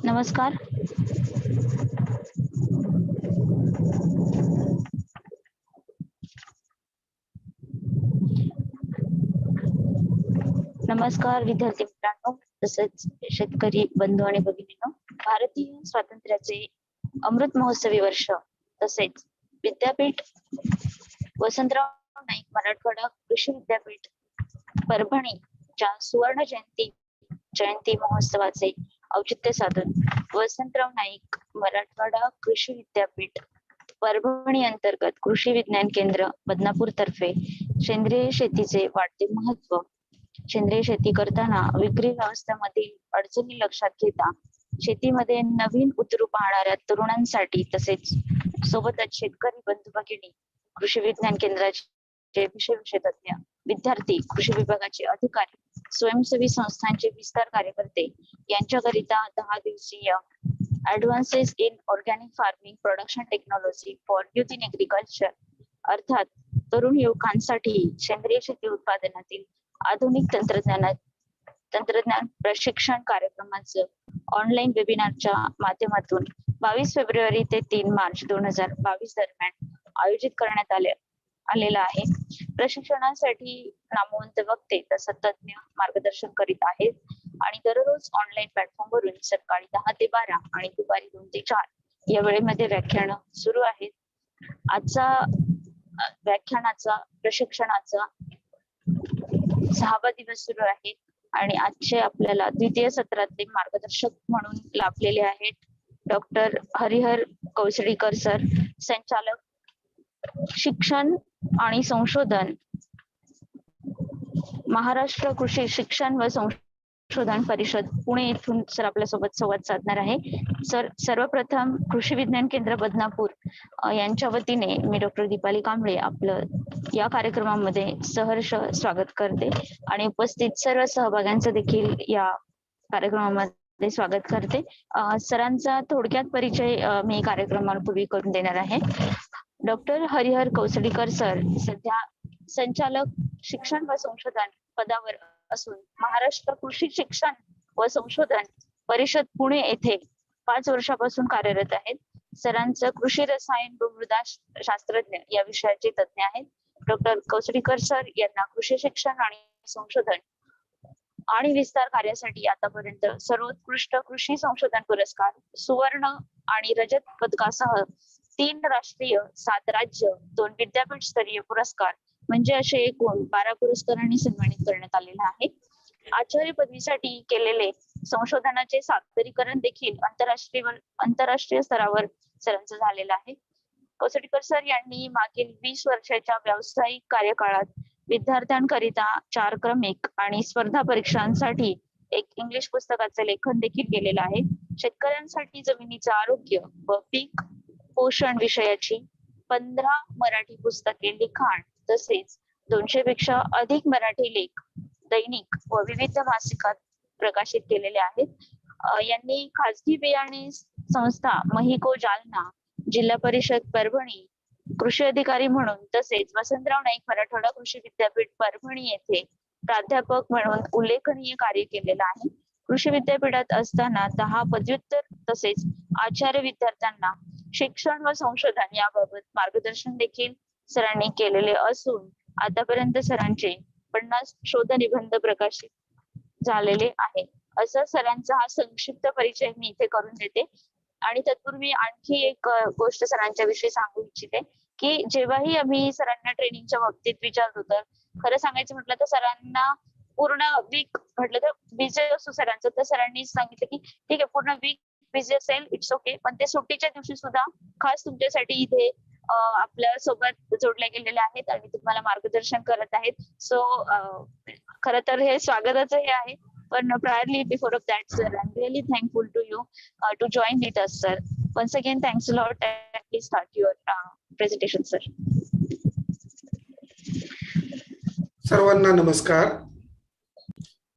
नमस्कार. नमस्कार विद्यार्थी मित्रांनो, तसेच शेतकरी बंधू आणि भगिनींनो. भारतीय स्वातंत्र्याचे अमृत महोत्सवी वर्ष तसेच विद्यापीठ वसंतराव नाईक मराठवाडा कृषी विद्यापीठ परभणीच्या सुवर्ण जयंती महोत्सवाचे औचित्य साधून वसंतराव नाईक मराठवाडा कृषी विद्यापीठ परभणी अंतर्गत कृषी विज्ञान केंद्र बदनापूर तर्फे सेंद्रिय शेतीचे वाढते महत्व, सेंद्रिय शेती करताना विक्री व्यवस्थेमधील अडचणी लक्षात घेता शेतीमध्ये नवीन उतरू पाहणाऱ्या तरुणांसाठी तसेच सोबतच शेतकरी बंधू भगिनी, कृषी विज्ञान केंद्राचे विषय तज्ञ, विद्यार्थी, कृषी विभागाचे अधिकारी, स्वयंसेवी संस्थांचे विस्तार कार्यकर्ते यांच्याकरिता 10 दिवसीय advances in organic farming production technology for youth in agriculture अर्थात तरुण युवकांसाठी सेंद्रिय शेती उत्पादनातील आधुनिक तंत्रज्ञान प्रशिक्षण कार्यक्रमाचं ऑनलाईन वेबिनारच्या माध्यमातून 22 फेब्रुवारी ते 3 मार्च 2022 दरम्यान आयोजित करण्यात आलेला आहे. प्रशिक्षणासाठी नामवंत वक्ते तसंच तज्ञ मार्गदर्शन करीत आहेत आणि दररोज ऑनलाईन प्लॅटफॉर्म वरून सकाळी 10 ते 12 आणि दुपारी 2 ते 4 या वेळेमध्ये व्याख्यान सुरू आहेत. आजचा व्याख्यानाचा प्रशिक्षणाचा 6वा दिवस सुरू आहे आणि आजचे आपल्याला द्वितीय सत्रातले मार्गदर्शक म्हणून लाभलेले आहेत डॉक्टर हरिहर कौसडीकर सर, संचालक शिक्षण आणि संशोधन, महाराष्ट्र कृषी शिक्षण व संशोधन परिषद पुणे येथून सर आपल्यासोबत संवाद साधणार आहे. सर, सर्वप्रथम कृषी विज्ञान केंद्र बदनापूर यांच्या वतीने मी डॉक्टर दीपाली कांबळे आपलं या कार्यक्रमामध्ये सहर्ष स्वागत करते आणि उपस्थित सर्व सहभाग्यांचं देखील या कार्यक्रमामध्ये स्वागत करते. सरांचा थोडक्यात परिचय मी कार्यक्रमापूर्वी करून देणार आहे. डॉक्टर हरिहर कौसडीकर सर सध्या संचालक शिक्षण व संशोधन पदावर असून महाराष्ट्र कृषी शिक्षण व संशोधन परिषद पुणे येथे 5 वर्षापासून कार्यरत आहेत. सरांचं कृषी रसायन व मृदा शास्त्रज्ञ या विषयाचे तज्ञ आहेत. डॉक्टर कौसडीकर सर यांना कृषी शिक्षण आणि संशोधन आणि विस्तार कार्यासाठी आतापर्यंत सर्वोत्कृष्ट कृषी संशोधन पुरस्कार, सुवर्ण आणि रजत पदकासह 3 राष्ट्रीय, 7 राज्य, 2 विद्यापीठ स्तरीय पुरस्कार म्हणजे असे एकूण 12 पुरस्कारांनी सन्मानित करण्यात आलेला आहे. आचार्य पदवीसाठी केलेले संशोधनाचे सादरीकरण देखील आंतरराष्ट्रीय स्तरावर सरांचं झालेलं आहे. कौसडीकर सर यांनी मागील 20 वर्षाच्या व्यावसायिक कार्यकाळात विद्यार्थ्यांकरिता 4 क्रमिक आणि स्पर्धा परीक्षांसाठी एक इंग्लिश पुस्तकाचे लेखन देखील केलेलं आहे. शेतकऱ्यांसाठी जमिनीचं आरोग्य व पीक पोषण विषयाची 15 मराठी पुस्तके, लिखाण तसेच 200 पेक्षा अधिक मराठी लेख दैनिक व विविध मासिकात प्रकाशित केलेले आहेत. यांनी खाजगी बियाणे संस्था महिको जालना, जिल्हा परिषद परभणी कृषी अधिकारी म्हणून तसेच वसंतराव नाईक मराठवाडा कृषी विद्यापीठ परभणी येथे प्राध्यापक म्हणून उल्लेखनीय कार्य केलेलं आहे. कृषी विद्यापीठात असताना 10 पदव्युत्तर तसेच आचार्य विद्यार्थ्यांना शिक्षण व संशोधन याबाबत मार्गदर्शन देखील सरांनी केलेले असून आतापर्यंत सरांचे 50 शोध निबंध प्रकाशित झालेले आहे. असं सरांचा हा संक्षिप्त परिचय मी इथे करून देते आणि तत्पूर्वी आणखी एक गोष्ट सरांच्या विषयी सांगू इच्छिते की जेव्हाही आम्ही सरांना ट्रेनिंगच्या बाबतीत विचारतो तर खरं सांगायचं म्हटलं तर सरांना पूर्ण वीक म्हटलं तर बिझी असतो सरांचं, तर सरांनी सांगितलं की ठीक आहे पूर्ण वीक बिझी असेल, इट्स ओके, पण ते सुट्टीच्या दिवशी सुद्धा खास तुमच्यासाठी इथे आपल्या सोबत जोडले गेलेले आहेत आणि तुम्हाला मार्गदर्शन करत आहेत. सो खरं तर हे स्वागताचं हे आहे. पण priorly before of that, sir, I'm really thankful to you to join with us, sir. Once again, thanks a lot, and please start your presentation, sir. सर्वांना नमस्कार.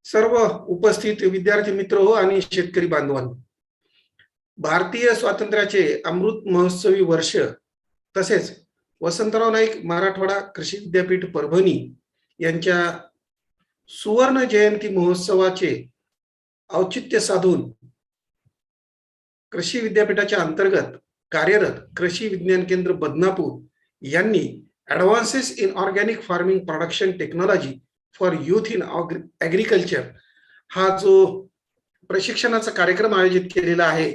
सर्व उपस्थित विद्यार्थी मित्र आणि शेतकरी बांधवांनो, भारतीय स्वातंत्र्याचे अमृत महोत्सवी वर्ष तसेच वसंतराव नाईक मराठवाडा कृषी विद्यापीठ परभणी यांच्या सुवर्ण जयंती महोत्सवाचे औचित्य साधून कृषी विद्यापीठाच्या अंतर्गत कार्यरत कृषी विज्ञान केंद्र बदनापूर यांनी advances in organic farming production technology for youth in agriculture हा जो प्रशिक्षणाचा कार्यक्रम आयोजित केलेला आहे,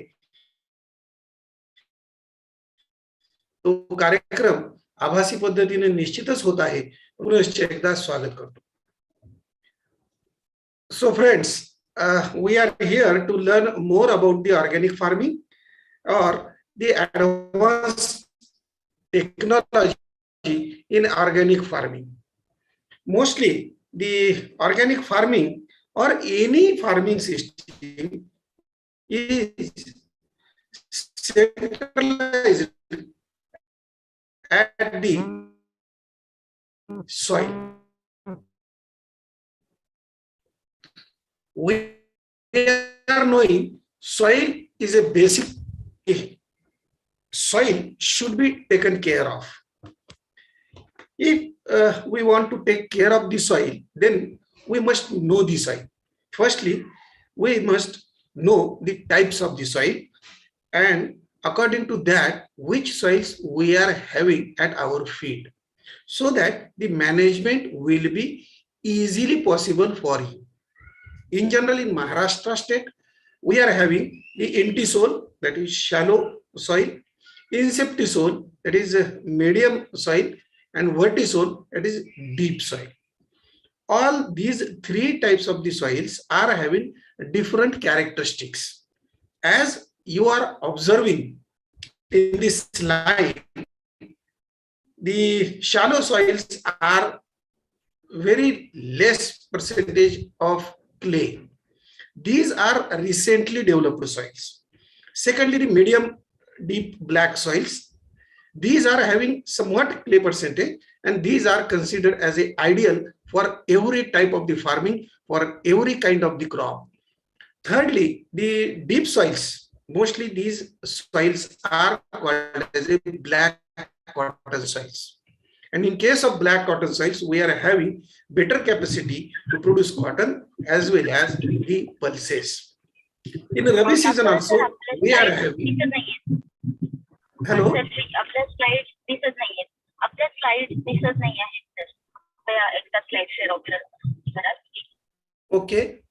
तो कार्यक्रम आभासी पद्धतीने निश्चितच होत आहे. पुनश्च एकदा स्वागत करतो. So friends, we are here to learn more about the organic farming or the advanced technology in organic farming. Mostly the organic farming or any farming system is centralized at the soil. We are knowing soil is a basic. Soil should be taken care of. If we want to take care of the soil, then we must know the soil. Firstly, we must know the types of the soil, and according to that, which soils we are having at our feet, so that the management will be easily possible for you. In general, in Maharashtra state, we are having the empty soil, that is shallow soil, inceptisol, that is a medium soil, and vertisol, that is deep soil. All these three types of the soils are having different characteristics. As you are observing in this slide, the shallow soils are very less percentage of clay. These are recently developed soils. Secondly, the medium deep black soils. These are having somewhat clay percentage, and these are considered as a ideal for every type of the farming, for every kind of the crop. Thirdly, the deep soils. Mostly these soils are called as a black cotton soils. And in case of black cotton soils, we are having better capacity to produce cotton as well as the pulses. In the Rabi season also, we are having. Hello. आपल्या slide दिसत नाहीये. आपल्या slide दिसत नाही आहेत sir. कृपया एकदा slide share करा. Okay.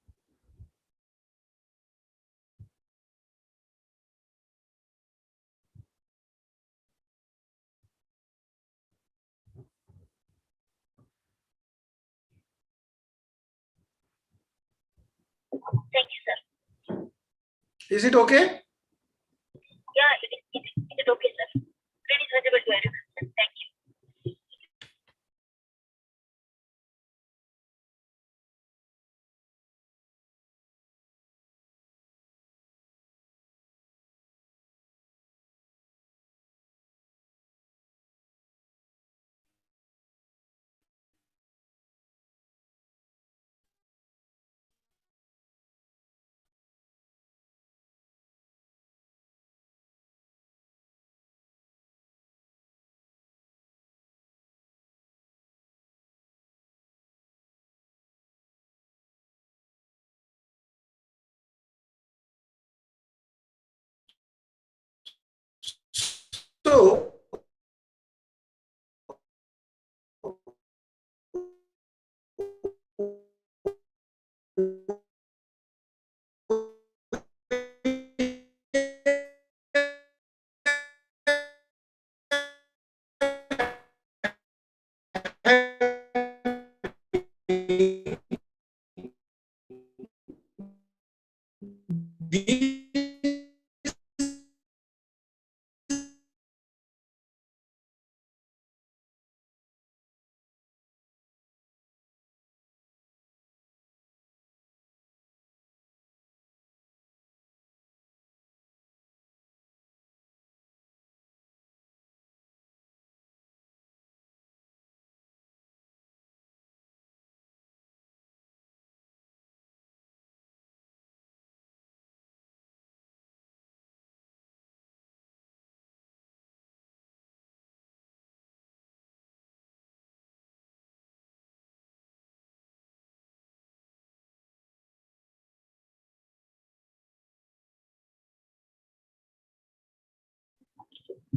Thank you, sir. Is it okay? Yeah, it is okay, sir. Screen is visible to everyone. Thank you. So,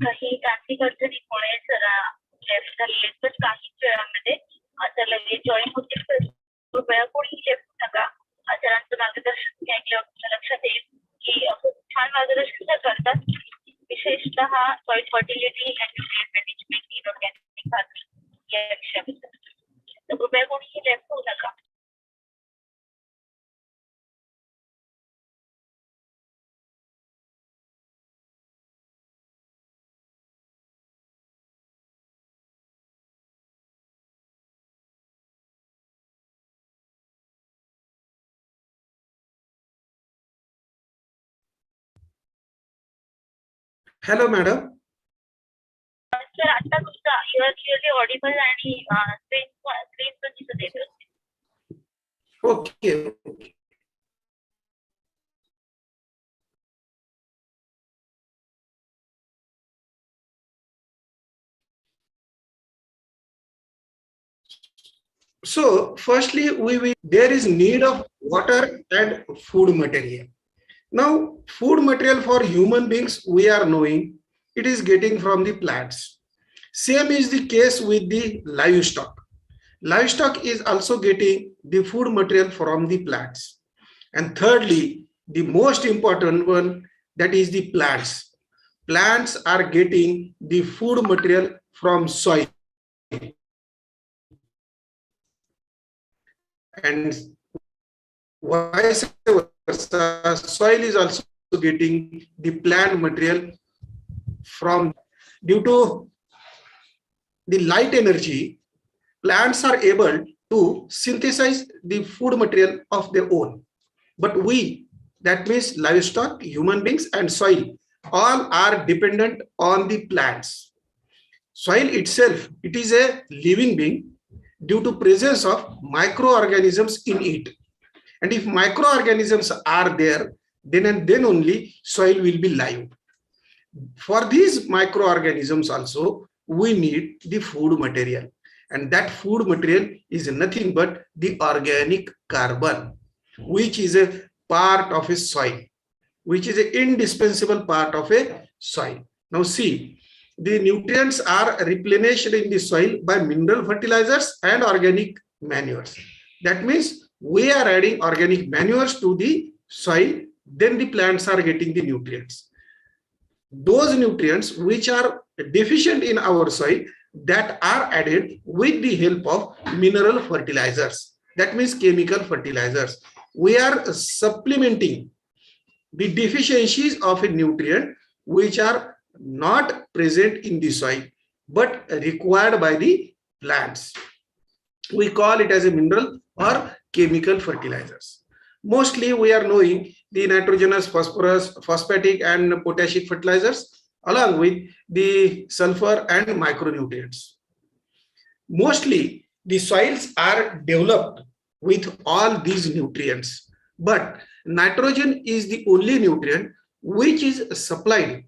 काही तांत्रिक अडचणीमुळे जर लेफ्ट झालेले तर काही वेळामध्ये जर लगेच जॉईन होतील तर कृपया कोणी लेफ्ट नका. सरांचं मार्गदर्शन ऐकल्यावर तुमच्या लक्षात येईल की खूप छान मार्गदर्शन करतात, विशेषतः soil fertility and nutrient management in organic farming या विषयाबद्दल. तर कृपया कोणीही लेफ्ट होऊ नका. Hello, madam. सर आता तुमचा युआर क्लिअरली ऑडिबल आणि स्क्रीन पण दिसत आहे. Okay. So, firstly, there is need of water and food material. Now, food material for human beings, we are knowing it is getting from the plants. Same is the case with the livestock. Livestock is also getting the food material from the plants. And thirdly, the most important one, that is the plants. Plants are getting the food material from soil. And vice versa, soil is also getting the plant material from, due to the light energy, plants are able to synthesize the food material of their own. But we, that means livestock, human beings, and soil, all are dependent on the plants. Soil itself, it is a living being due to presence of microorganisms in it. And if microorganisms are there, then and then only soil will be live. For these microorganisms also, we need the food material. And that food material is nothing but the organic carbon, which is a part of a soil, which is an indispensable part of a soil. Now see, the nutrients are replenished in the soil by mineral fertilizers and organic manures. That means we are adding organic manures to the soil, then the plants are getting the nutrients. Those nutrients which are deficient in our soil, that are added with the help of mineral fertilizers. That means chemical fertilizers. We are supplementing the deficiencies of a nutrient which are not present in the soil but required by the plants. We call it as a mineral or chemical fertilizers. Mostly we are knowing the nitrogenous, phosphorus, phosphatic and potassic fertilizers along with the sulfur and micronutrients. Mostly the soils are developed with all these nutrients, but nitrogen is the only nutrient which is supplied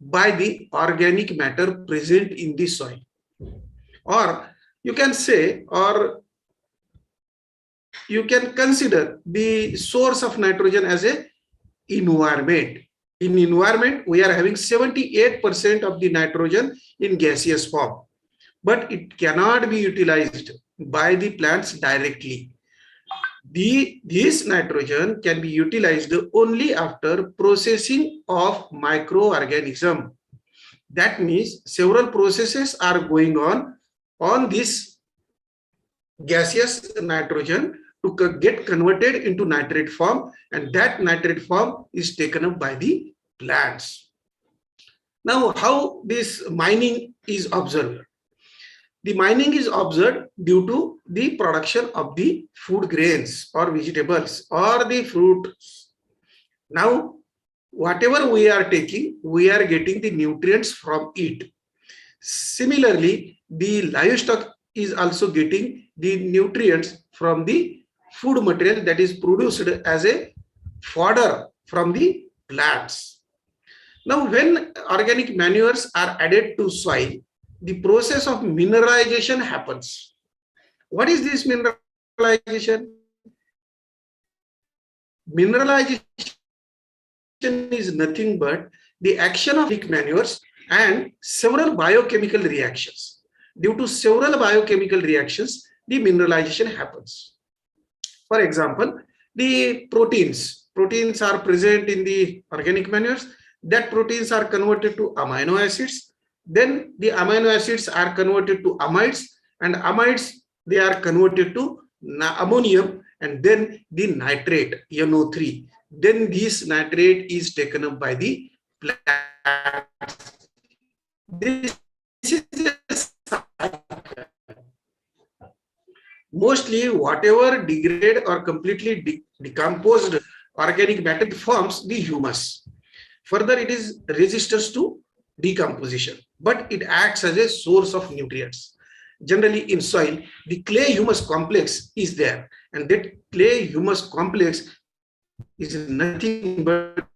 by the organic matter present in the soil. Or you can say, or you can consider the source of nitrogen as a environment. In environment, we are having 78% of the nitrogen in gaseous form, but it cannot be utilized by the plants directly. This nitrogen can be utilized only after processing of microorganism. That means several processes are going on this gaseous nitrogen to get converted into nitrate form, and that nitrate form is taken up by the plants. Now, how this mining is observed? The mining is observed due to the production of the food grains or vegetables or the fruits. Now, whatever we are taking, we are getting the nutrients from it. Similarly, the livestock is also getting the nutrients from the food material that is produced as a fodder from the plants. Now, when organic manures are added to soil, the process of mineralization happens. What is this mineralization? Mineralization is nothing but the action of organic manures and several biochemical reactions. Due to several biochemical reactions, the mineralization happens. For example, the proteins are present in the organic manures. That proteins are converted to amino acids. Then the amino acids are converted to amides, and amides, they are converted to ammonium, and then the nitrate, NO3. Then this nitrate is taken up by the plants. This is mostly whatever degrade or completely decomposed organic matter forms the humus. Further, it is resistant to decomposition, but it acts as a source of nutrients. Generally in soil, the clay humus complex is there, and that clay humus complex is nothing but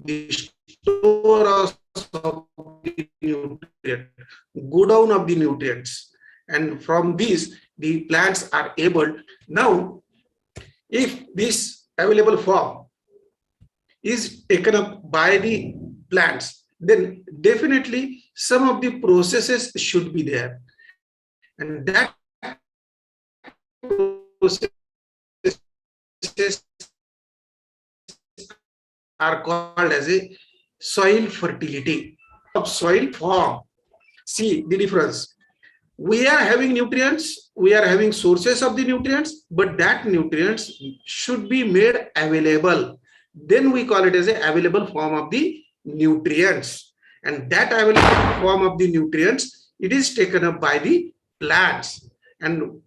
the storehouse of the nutrient, go down of the nutrients, and from these the plants are able. Now, if this available form is taken up by the plants, then definitely some of the processes should be there, and that processes are called as a soil fertility of soil form. See the difference. We are having nutrients, we are having sources of the nutrients, but that nutrients should be made available. Then we call it as a available form of the nutrients. And that available form of the nutrients, it is taken up by the plants. And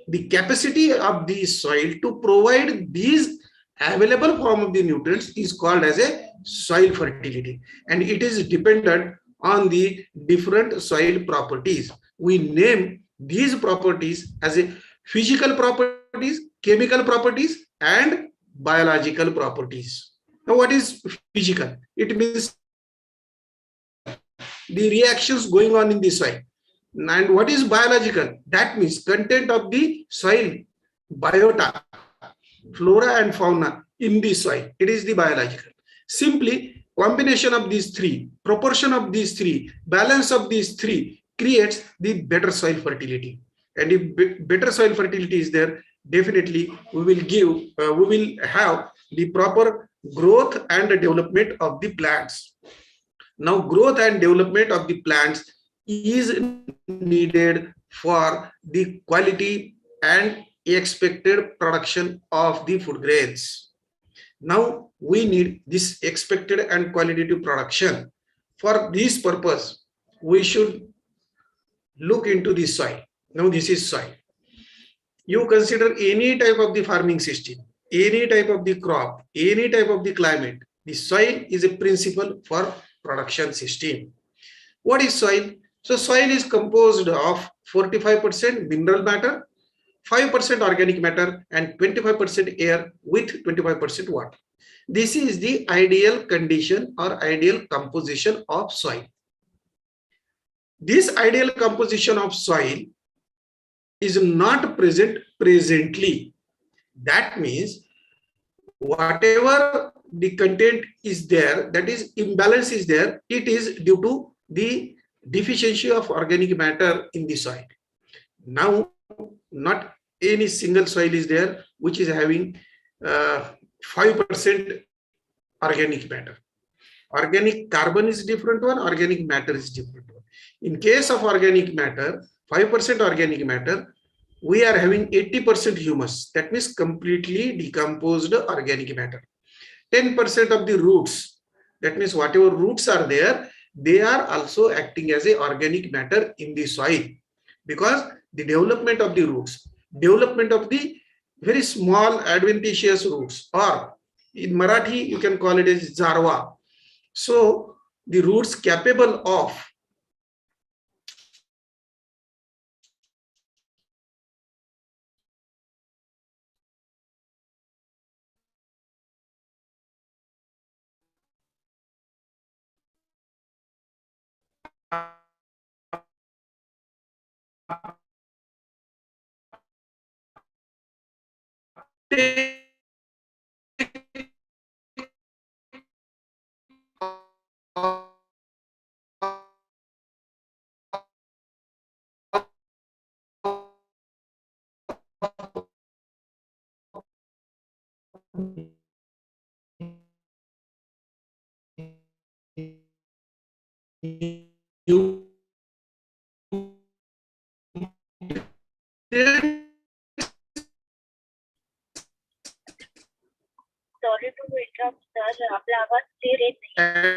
the capacity of the soil to provide these available form of the nutrients is called as a soil fertility. And it is dependent on the different soil properties. We name these properties as a physical properties, chemical properties, and biological properties. Now, what is physical? It means the reactions going on in the soil. And what is biological? That means content of the soil, biota, flora and fauna in the soil. It is the biological. Simply combination of these three, proportion of these three, balance of these three creates the better soil fertility. And if better soil fertility is there, definitely we will have the proper growth and development of the plants. Now, growth and development of the plants is needed for the quality and expected production of the food grains. Now, we need this expected and qualitative production. For this purpose, we should look into the soil. Now, this is soil. You consider any type of the farming system, any type of the crop, any type of the climate. The soil is a principle for production system. What is soil? So soil is composed of 45% mineral matter, 5% organic matter, and 25% air with 25% water. This is the ideal condition or ideal composition of soil. This ideal composition of soil is not present presently. That means whatever the content is there, that is imbalance is there, it is due to the deficiency of organic matter in the soil. Now, not any single soil is there which is having 5% organic matter. Organic carbon is different one, organic matter is different one. In case of organic matter, 5% organic matter, we are having 80% humus. That means completely decomposed organic matter. 10% of the roots. That means whatever roots are there, they are also acting as a organic matter in the soil, because the development of the roots, development of the very small adventitious roots, or in Marathi you can call it as jarwa. So the roots capable of you Sorry to interrupt, sir. आपला आवाज clear येत नाही.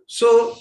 so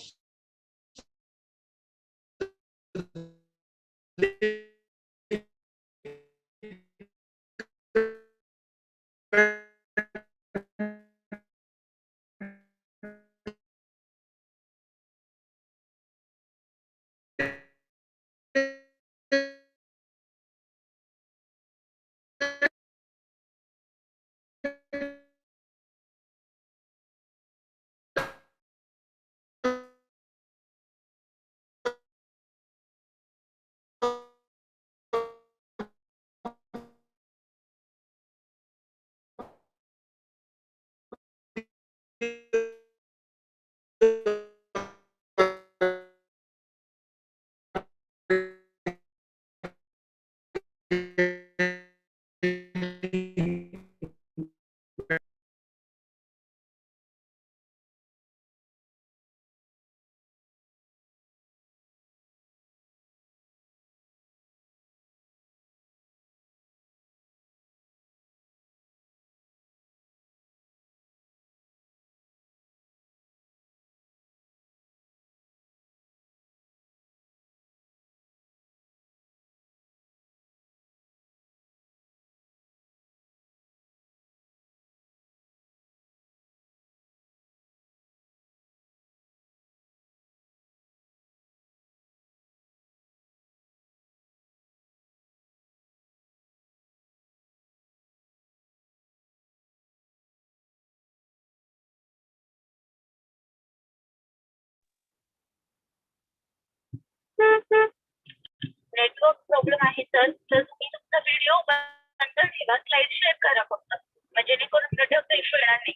network problem आहे sir. तर तुम्ही तुमचा video बंद ठेवा, स्लाइड शेअर करा फक्त, म्हणजे जेणेकरून नेटवर्कचा इश्यू येणार नाही.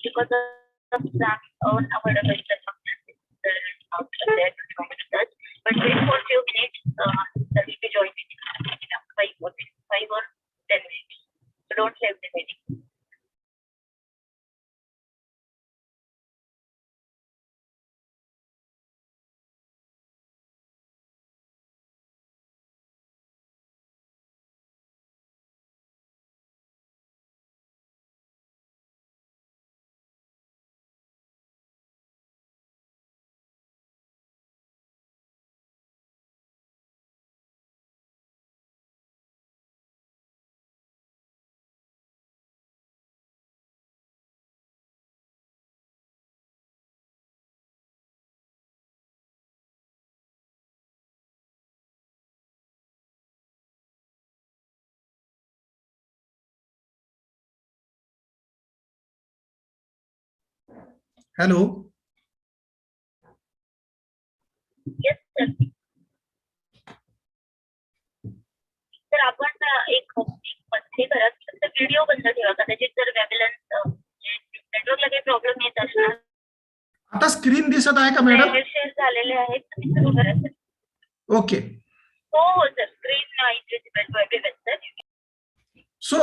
Because of that, unavoidable out there to join with us. But wait for a few minutes, that will be joining in 5 or 10 minutes. So don't leave the meeting. Hello. Yes, sir. तर आपण एक मध्ये करा फक्त video बंद ठेवा कदाचित जर वेबलन्स नेटवर्कला काही प्रॉब्लेम येत असणार. आता स्क्रीन दिसत आहे का मॅडम? शेअर झालेले आहेत तुम्ही सुरू करा सर. ओके. हो हो sir screen is visible to everyone sir. So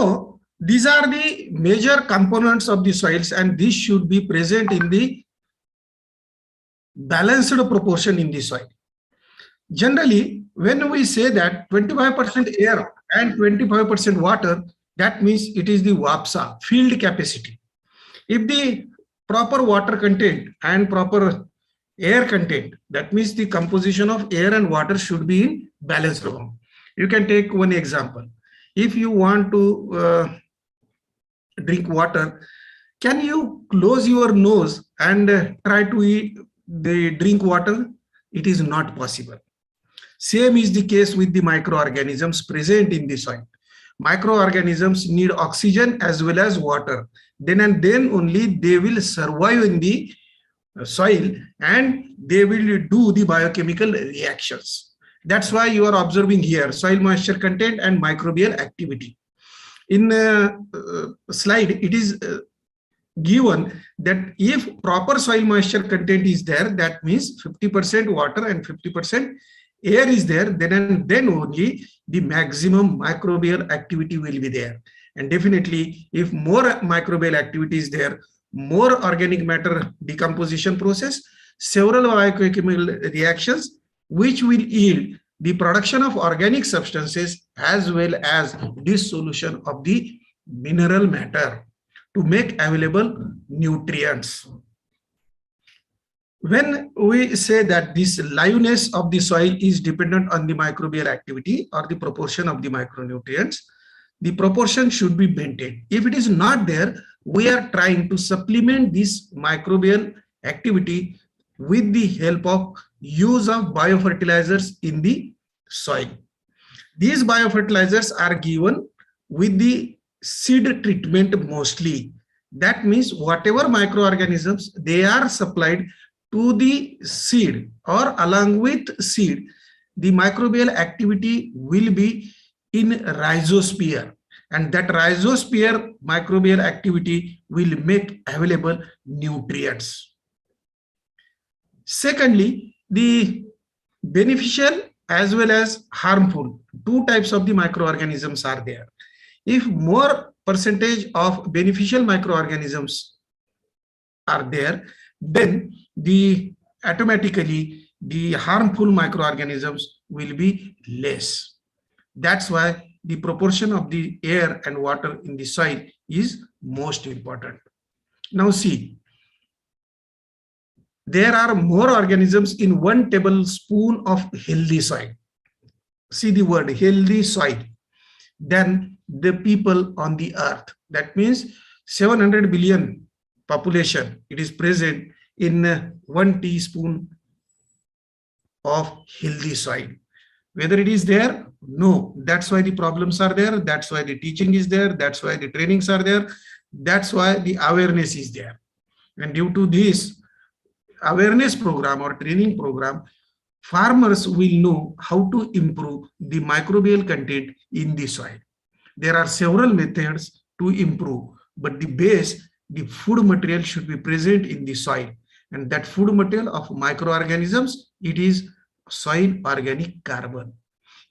these are the major components of the soils, and this should be present in the balanced proportion in the soil. Generally, when we say that 25% air and 25% water, that means it is the WAPSA, field capacity. If the proper water content and proper air content, that means the composition of air and water should be in balanced form. You can take one example. If you want to drink water, can you close your nose and try to drink water? It is not possible. Same is the case with the microorganisms present in the soil. Microorganisms need oxygen as well as water. Then and then only they will survive in the soil and they will do the biochemical reactions. That's why you are observing here soil moisture content and microbial activity. In slide, it is given that if proper soil moisture content is there, that means 50% water and 50% air is there, then and then only the maximum microbial activity will be there. And definitely, if more microbial activity is there, more organic matter decomposition process, several biochemical reactions, which will yield the production of organic substances as well as dissolution of the mineral matter to make available nutrients. When we say that this liveness of the soil is dependent on the microbial activity or the proportion of the micronutrients, the proportion should be maintained. If it is not there, we are trying to supplement this microbial activity with the help of use of biofertilizers in the soil. These biofertilizers are given with the seed treatment mostly. That means whatever microorganisms they are supplied to the seed or along with seed, the microbial activity will be in rhizosphere, and that rhizosphere microbial activity will make available nutrients. Secondly, the beneficial as well as harmful, two types of the microorganisms are there. If more percentage of beneficial microorganisms are there, then automatically the harmful microorganisms will be less. That's why the proportion of the air and water in the soil is most important. Now see, there are more organisms in 1 tablespoon of healthy soil. See the word healthy soil than the people on the earth. That means 700 billion population, it is present in 1 teaspoon of healthy soil. Whether it is there? No. That's why the problems are there. That's why the teaching is there. That's why the trainings are there. That's why the awareness is there. And due to this awareness program or training program, farmers will know how to improve the microbial content in the soil. There are several methods to improve, but the base, the food material should be present in the soil. And that food material of microorganisms, it is soil organic carbon.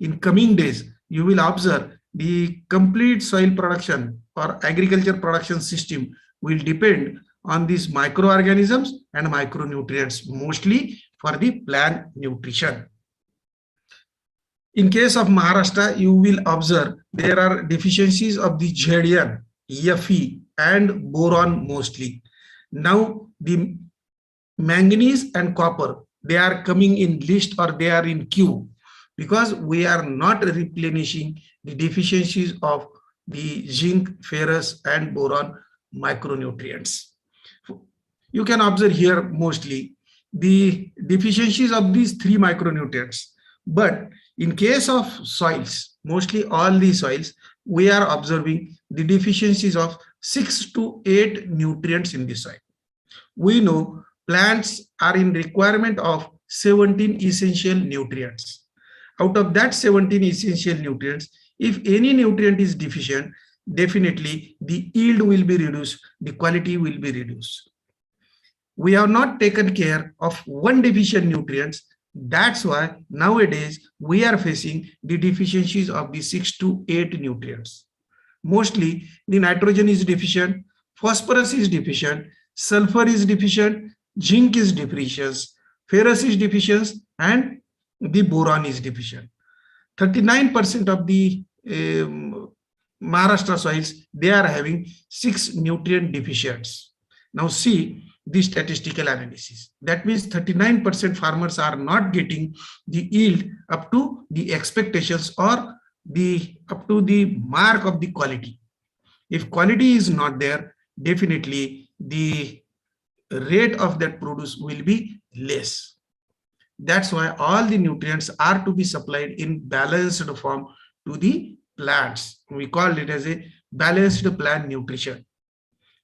In coming days, you will observe the complete soil production or agriculture production system will depend on these microorganisms and micronutrients, mostly for the plant nutrition. In case of Maharashtra, you will observe there are deficiencies of the Jadian, Fe, and boron mostly. Now the manganese and copper, they are coming in list or they are in queue because we are not replenishing the deficiencies of the zinc, ferrous, and boron micronutrients. You can observe here mostly the deficiencies of these 3 micronutrients. But in case of soils, mostly all the soils, we are observing the deficiencies of 6 to 8 nutrients in the soil. we know plants are in requirement of 17 essential nutrients. Out of that 17 essential nutrients, if any nutrient is deficient, definitely the yield will be reduced, the quality will be reduced. We have not taken care of one deficient nutrients. That's why nowadays we are facing the deficiencies of the 6 to 8 nutrients. Mostly the nitrogen is deficient, phosphorus is deficient, sulfur is deficient, zinc is deficient, ferrous is deficient, and the boron is deficient. 39% of the Maharashtra soils, they are having 6 nutrient deficiencies. Now see the statistical analysis. That means 39% farmers are not getting the yield up to the expectations or the up to the mark of the quality. If quality is not there, definitely the rate of that produce will be less. That's why all the nutrients are to be supplied in balanced form to the plants. We call it as a balanced plant nutrition.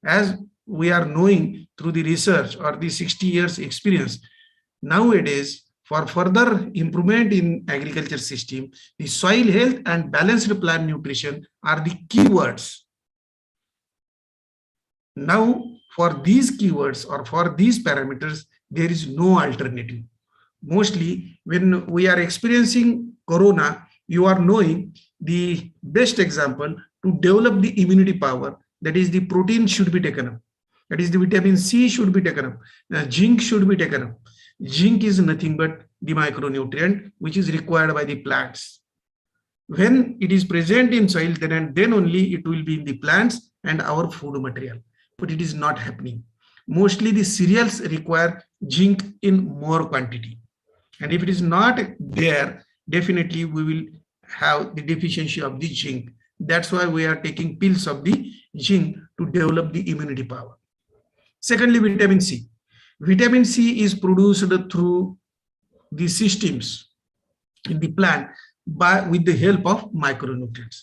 As we are knowing through the research or the 60 years experience, nowadays for further improvement in agriculture system, the soil health and balanced plant nutrition are the keywords. Now for these keywords or for these parameters, there is no alternative. Mostly when we are experiencing corona, you are knowing the best example to develop the immunity power, that is the protein should be taken up, that is the vitamin C should be taken up, zinc should be taken up. Zinc is nothing but the micronutrient which is required by the plants. When it is present in soil, then and then only it will be in the plants and our food material, but it is not happening. Mostly the cereals require zinc in more quantity, and if it is not there, definitely we will have the deficiency of the zinc. That's why we are taking pills of the zinc to develop the immunity power. Secondly, vitamin C. Vitamin C is produced through the systems in the plant with the help of micronutrients.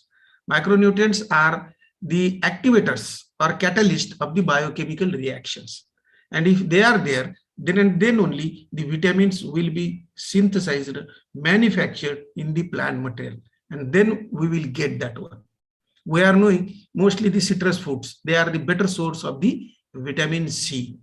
Micronutrients are the activators or catalyst of the biochemical reactions. And if they are there, then and then only the vitamins will be synthesized, manufactured in the plant material, and then we will get that one. We are knowing mostly the citrus fruits, they are the better source of the vitamin C.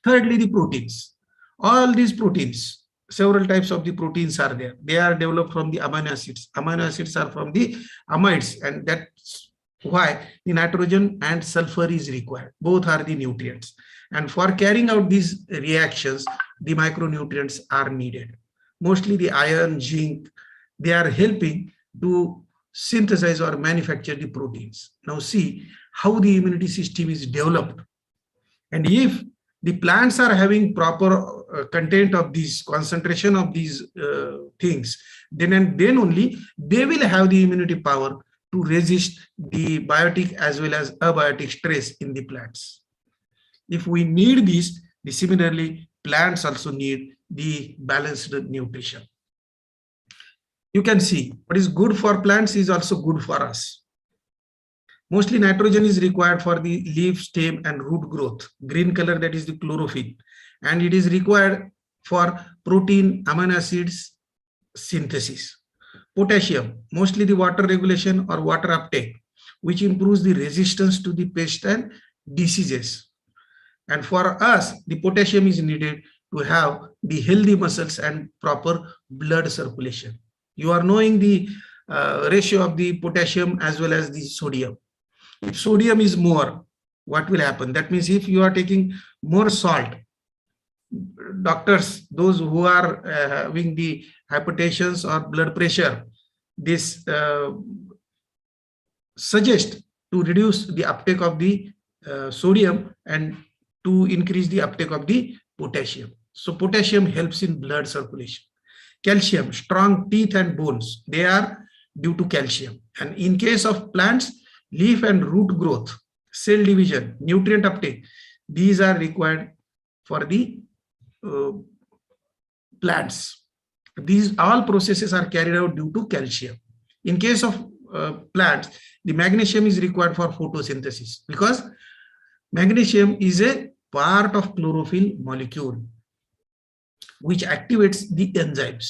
Thirdly, the proteins. All these proteins, several types of the proteins are there. They are developed from the amino acids. Amino acids are from the amides, and that's why the nitrogen and sulfur is required. Both are the nutrients. And for carrying out these reactions, the micronutrients are needed. Mostly the iron, zinc, they are helping to synthesize or manufacture the proteins. Now see how the immunity system is developed. And if the plants are having proper content of these, concentration of these things, then and then only they will have the immunity power to resist the biotic as well as abiotic stress in the plants. If we need this, similarly, plants also need the balanced nutrition. You can see what is good for plants is also good for us. Mostly nitrogen is required for the leaf, stem, and root growth. Green color, that is the chlorophyll. And it is required for protein, amino acids synthesis. Potassium, mostly the water regulation or water uptake, which improves the resistance to the pest and diseases. And for us, the potassium is needed to have the healthy muscles and proper blood circulation. You are knowing the ratio of the potassium as well as the sodium. If sodium is more, what will happen? That means if you are taking more salt, doctors, those who are having the hypertension or blood pressure, this suggest to reduce the uptake of the sodium and to increase the uptake of the potassium. So potassium helps in blood circulation. Calcium, strong teeth and bones, they are due to calcium. And in case of plants, leaf and root growth, cell division, nutrient uptake, these are required for the plants. These all processes are carried out due to calcium. In case of plants, the magnesium is required for photosynthesis, because magnesium is a part of chlorophyll molecule which activates the enzymes.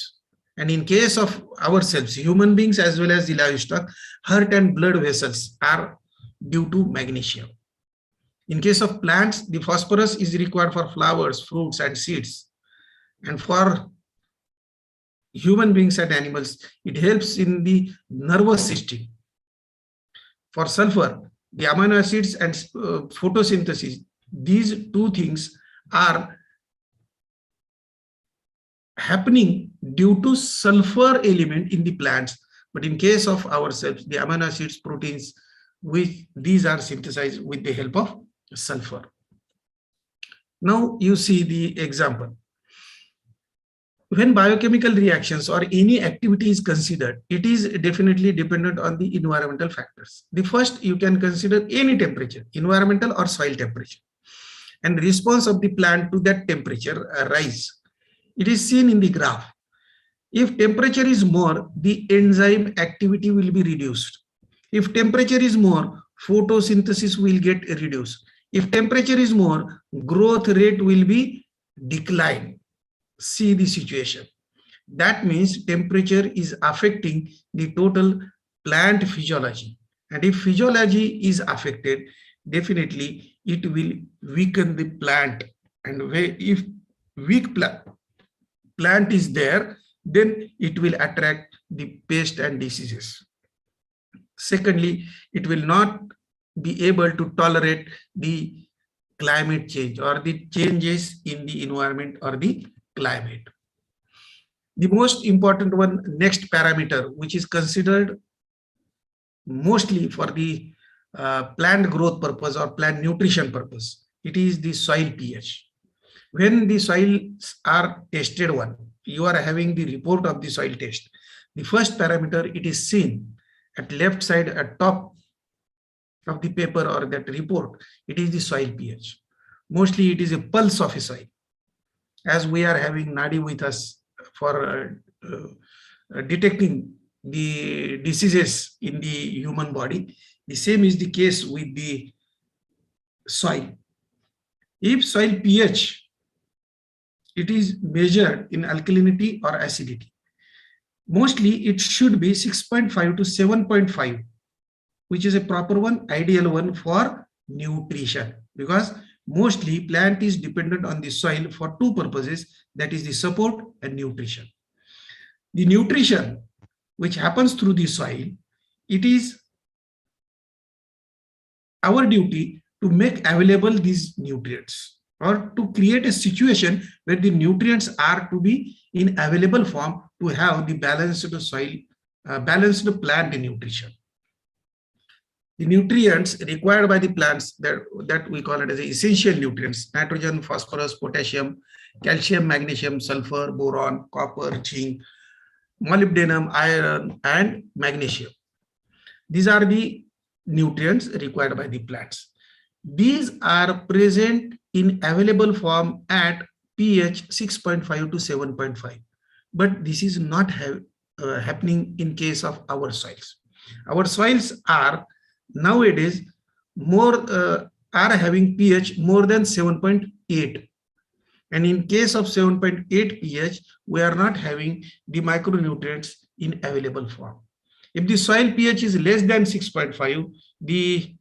And in case of ourselves, human beings as well as the livestock, heart and blood vessels are due to magnesium. In case of plants, the phosphorus is required for flowers, fruits, and seeds. And for human beings and animals, it helps in the nervous system. For sulfur, the amino acids and photosynthesis, these two things are happening due to sulfur element in the plants. But in case of ourselves, the amino acids, proteins, these are synthesized with the help of sulfur. Now you see the example. When biochemical reactions or any activity is considered, it is definitely dependent on the environmental factors. The first, you can consider any temperature, environmental or soil temperature, and response of the plant to that temperature rise. It is seen in the graph. If temperature is more, the enzyme activity will be reduced. If temperature is more, photosynthesis will get reduced. If temperature is more, growth rate will be declined. See the situation. That means temperature is affecting the total plant physiology. And if physiology is affected, definitely it will weaken the plant. And if weak plant is there, then it will attract the pest and diseases. Secondly, it will not be able to tolerate the climate change or the changes in the environment or the climate. The most important one, next parameter, which is considered mostly for the plant growth purpose or plant nutrition purpose, it is the soil pH. When the soils are tested one, you are having the report of the soil test. The first parameter, it is seen at left side at top of the paper or that report, it is the soil pH. Mostly it is a pulse of a soil. As we are having Nadi with us for detecting the diseases in the human body, the same is the case with the soil. If soil pH, it is measured in alkalinity or acidity, mostly it should be 6.5 to 7.5, which is a proper one, ideal one for nutrition, because mostly plant is dependent on the soil for two purposes, that is the support and nutrition. The nutrition which happens through the soil, it is our duty to make available these nutrients or to create a situation where the nutrients are to be in available form to have the balanced soil, balanced plant nutrition. The nutrients required by the plants that we call it as essential nutrients: nitrogen, phosphorus, potassium, calcium, magnesium, sulfur, boron, copper, zinc, molybdenum, iron, and magnesium. These are the nutrients required by the plants. These are present in available form at pH 6.5 to 7.5. But this is not happening in case of our soils. Our soils are nowadays are having pH more than 7.8. And in case of 7.8 pH, we are not having the micronutrients in available form. If the soil pH is less than 6.5, the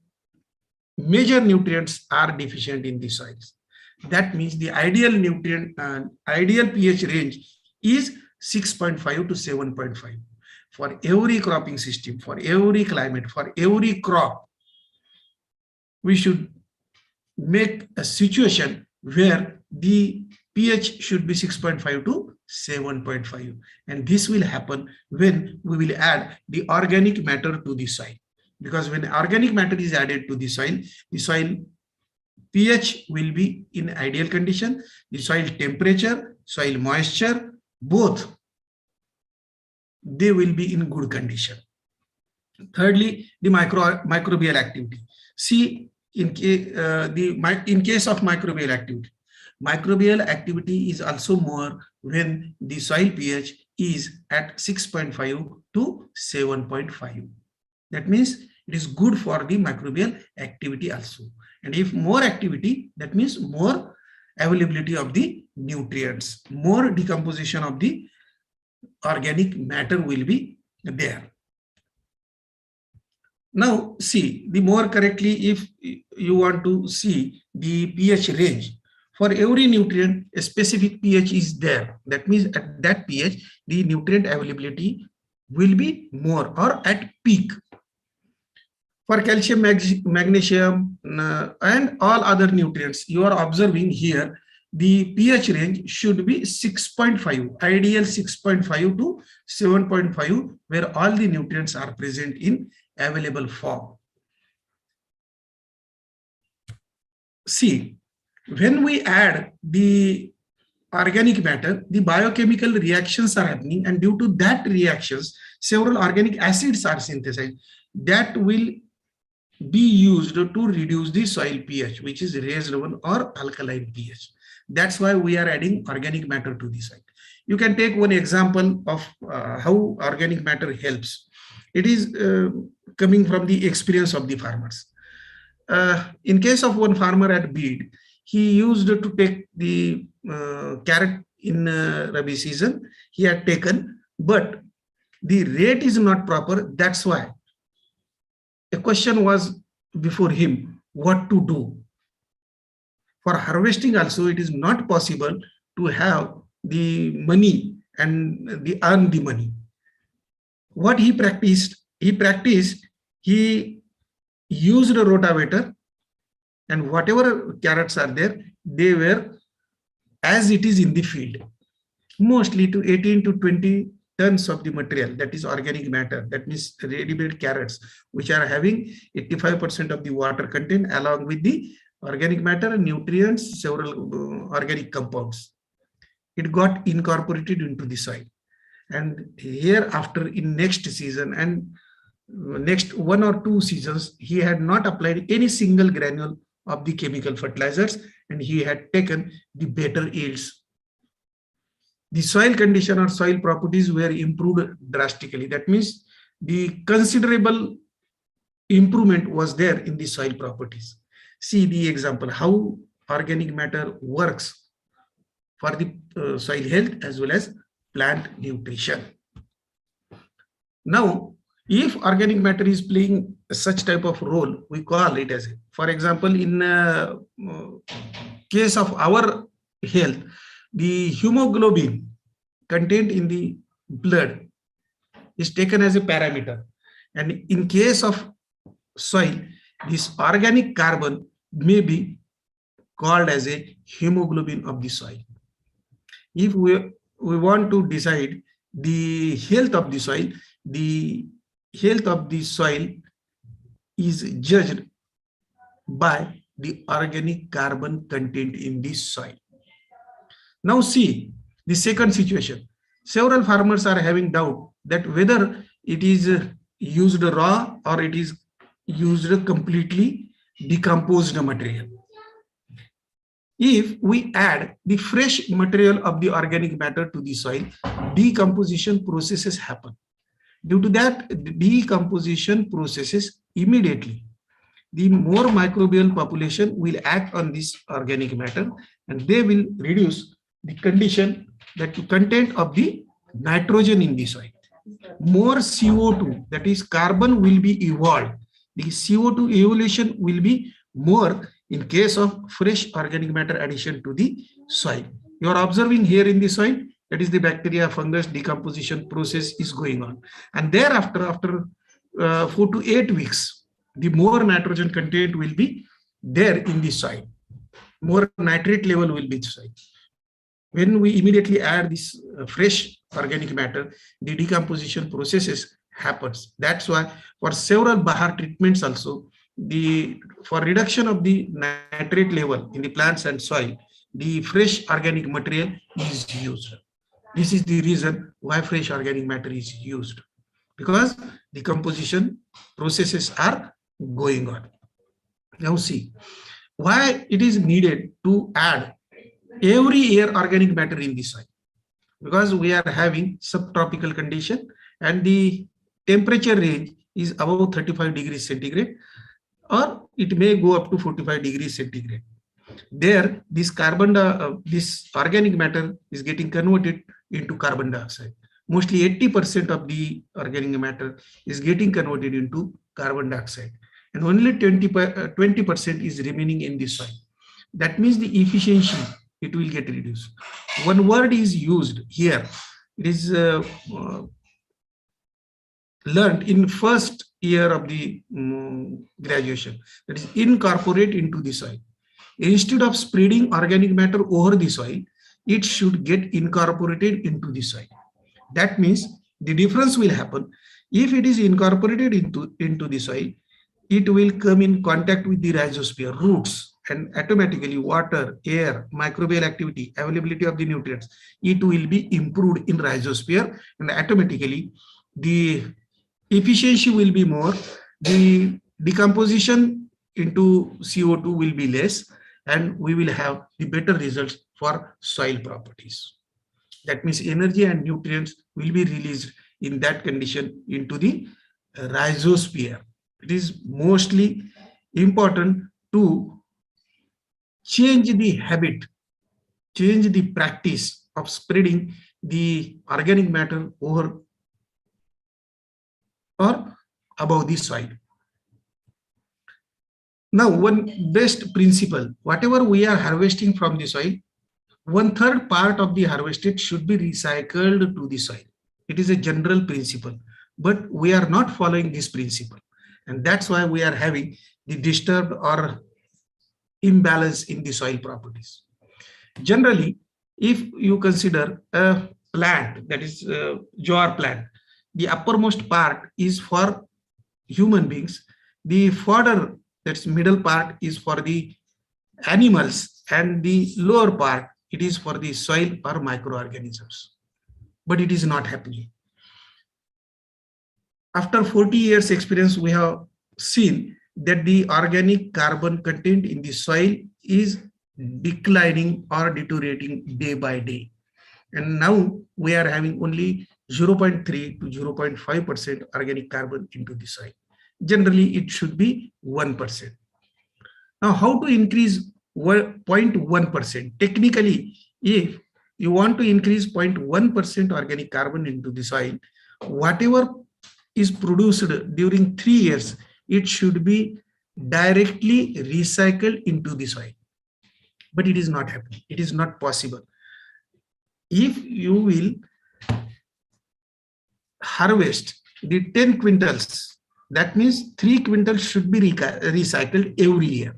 major nutrients are deficient in the soils. That means the ideal ideal pH range is 6.5 to 7.5. For every cropping system, for every climate, for every crop, we should make a situation where the pH should be 6.5 to 7.5. And this will happen when we will add the organic matter to the soil. Because when organic matter is added to the soil pH will be in ideal condition, the soil temperature, soil moisture, both, they will be in good condition. Thirdly, the microbial activity. See, in case of microbial activity is also more when the soil pH is at 6.5 to 7.5. That means It is good for the microbial activity also. And if more activity, that means more availability of the nutrients, more decomposition of the organic matter will be there. Now see, the more correctly, if you want to see the pH range, for every nutrient a specific pH is there. That means at that pH the nutrient availability will be more or at peak. For calcium, magnesium and all other nutrients, you are observing here the pH range should be 6.5, ideal 6.5 to 7.5, where all the nutrients are present in available form. See, when we add the organic matter, the biochemical reactions are happening, and due to that reactions, several organic acids are synthesized that will be used to reduce the soil pH, which is raised one or alkaline pH. That's why we are adding organic matter to the soil. You can take one example of how organic matter helps. It is coming from the experience of the farmers. In case of one farmer at Bede, he used to take the carrot in Rabi season. He had taken, but the rate is not proper. That's why a question was before him, what to do. For harvesting also, it is not possible to have the money and earn the money. What he practiced, he used a rotavator, and whatever carrots are there, they were as it is in the field, mostly to 18 to 20 tons of the material, that is organic matter, that means ready-made carrots, which are having 85% of the water content along with the organic matter, nutrients, several organic compounds. It got incorporated into the soil. And hereafter in next season and next 1 or 2 seasons, he had not applied any single granule of the chemical fertilizers, and he had taken the better yields. The soil condition or soil properties were improved drastically. That means the considerable improvement was there in the soil properties. See the example, how organic matter works for the soil health as well as plant nutrition. Now, if organic matter is playing such type of role, we call it as, for example, in case of our health, the hemoglobin content in the blood is taken as a parameter, and in case of soil, this organic carbon may be called as a hemoglobin of the soil. If we want to decide the health of the soil, the health of the soil is judged by the organic carbon content in the soil. Now see the second situation. Several farmers are having doubt that whether it is used raw or it is used completely decomposed material. If we add the fresh material of the organic matter to the soil, decomposition processes happen. Due to that decomposition processes, immediately the more microbial population will act on this organic matter, and they will reduce the condition, that content of the nitrogen in the soil. More CO2, that is carbon, will be evolved. The CO2 evolution will be more in case of fresh organic matter addition to the soil. You are observing here in the soil, that is the bacteria, fungus decomposition process is going on. And thereafter, after 4 to 8 weeks, the more nitrogen content will be there in the soil. More nitrate level will be in the soil. When we immediately add this fresh organic matter, the decomposition processes happens. That's why for several Bahar treatments also, for reduction of the nitrate level in the plants and soil, the fresh organic material is used. This is the reason why fresh organic matter is used, because the decomposition processes are going on. Now see, why it is needed to add every year organic matter in the soil, because we are having subtropical condition and the temperature range is above 35 degrees centigrade, or it may go up to 45 degrees centigrade. There, this this organic matter is getting converted into carbon dioxide. Mostly 80% of the organic matter is getting converted into carbon dioxide, and only 20% is remaining in the soil. That means the efficiency, it will get reduced. One word is used here. It is learned in first year of the graduation. That is incorporate into the soil. Instead of spreading organic matter over the soil, it should get incorporated into the soil. That means the difference will happen. If it is incorporated into the soil, it will come in contact with the rhizosphere, roots, and automatically water, air, microbial activity, availability of the nutrients, it will be improved in rhizosphere, and automatically the efficiency will be more, the decomposition into CO2 will be less, and we will have the better results for soil properties. That means energy and nutrients will be released in that condition into the rhizosphere. It is mostly important to change the habit, change the practice of spreading the organic matter over or above the soil. Now, one best principle, whatever we are harvesting from the soil, 1/3 part of the harvested should be recycled to the soil. It is a general principle, but we are not following this principle. And that's why we are having the disturbed or imbalance in the soil properties. Generally, if you consider a plant, that is a jar plant, the uppermost part is for human beings, the fodder, that's middle part, is for the animals, and the lower part, it is for the soil or microorganisms. But it is not happening. After 40 years experience, we have seen that the organic carbon content in the soil is declining or deteriorating day by day. And now we are having only 0.3 to 0.5% organic carbon into the soil. Generally, it should be 1%. Now, how to increase 0.1%? Technically, if you want to increase 0.1% organic carbon into the soil, whatever is produced during 3 years, it should be directly recycled into the soil. But it is not happening. It is not possible. If you will harvest the 10 quintals, that means 3 quintals should be recycled every year.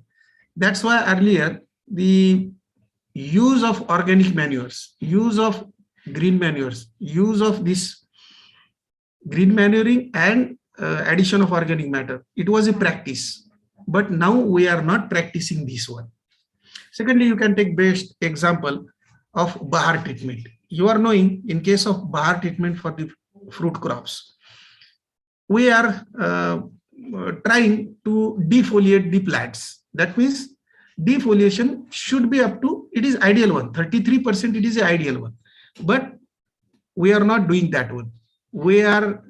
That's why earlier the use of organic manures, use of green manures, use of this green manuring and addition of organic matter, it was a practice. But now we are not practicing this one. Secondly, you can take best example of Bahar treatment. You are knowing, in case of Bahar treatment for the fruit crops, we are trying to defoliate the plants. That means defoliation should be up to, it is ideal one, 33%, it is the ideal one. But we are not doing that one. We are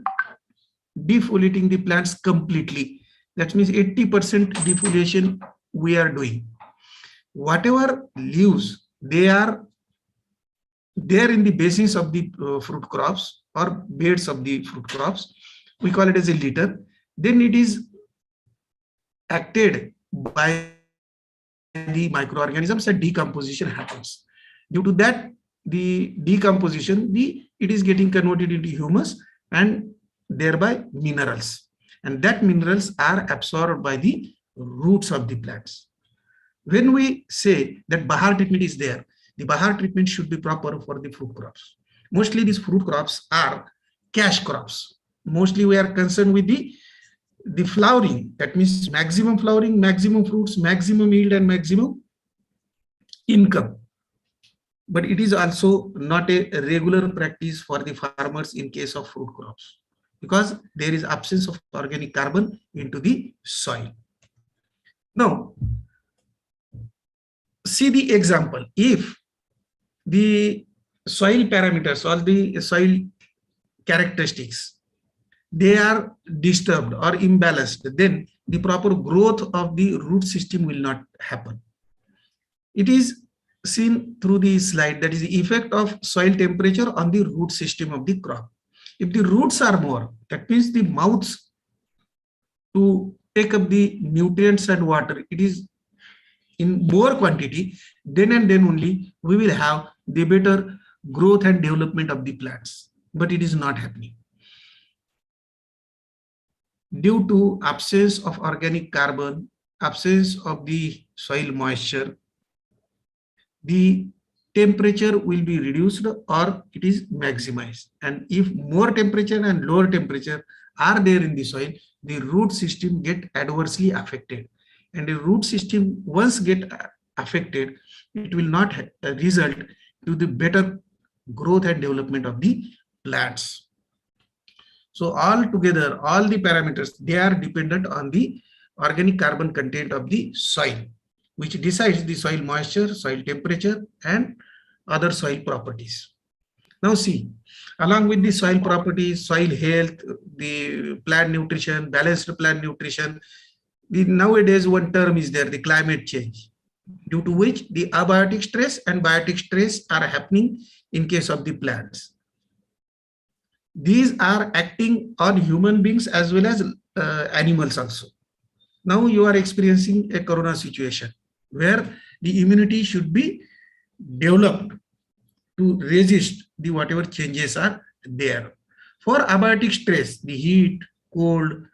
defoliating the plants completely. That means 80% defoliation we are doing. Whatever leaves, they are there in the basins of the fruit crops or beds of the fruit crops, we call it as a litter. Then it is acted by the microorganisms and decomposition happens. Due to that, the decomposition, it is getting converted into humus and thereby minerals. And that minerals are absorbed by the roots of the plants. When we say that Bahar treatment is there, the Bahar treatment should be proper for the fruit crops. Mostly these fruit crops are cash crops. Mostly we are concerned with the flowering. That means maximum flowering, maximum fruits, maximum yield, and maximum income. But it is also not a regular practice for the farmers in case of fruit crops, because there is absence of organic carbon into the soil. Now, see the example. If the soil parameters or the soil characteristics they are disturbed or imbalanced, then the proper growth of the root system will not happen. It is seen through the slide, that is the effect of soil temperature on the root system of the crop. If the roots are more, that means the mouths to take up the nutrients and water, it is in more quantity, then and then only we will have the better growth and development of the plants. But it is not happening. Due to absence of organic carbon, absence of the soil moisture, the temperature will be reduced or it is maximized. And if more temperature and lower temperature are there in the soil, the root system get adversely affected. And the root system once get affected, it will not result to the better growth and development of the plants. So all together, all the parameters, they are dependent on the organic carbon content of the soil, which decides the soil moisture, soil temperature, and other soil properties. Now see, along with the soil properties, soil health, the plant nutrition, balanced plant nutrition, nowadays one term is there, the climate change, due to which the abiotic stress and biotic stress are happening in case of the plants. These are acting on human beings as well as animals also. Now you are experiencing a corona situation where the immunity should be developed to resist the whatever changes are there. For abiotic stress, the heat, cold,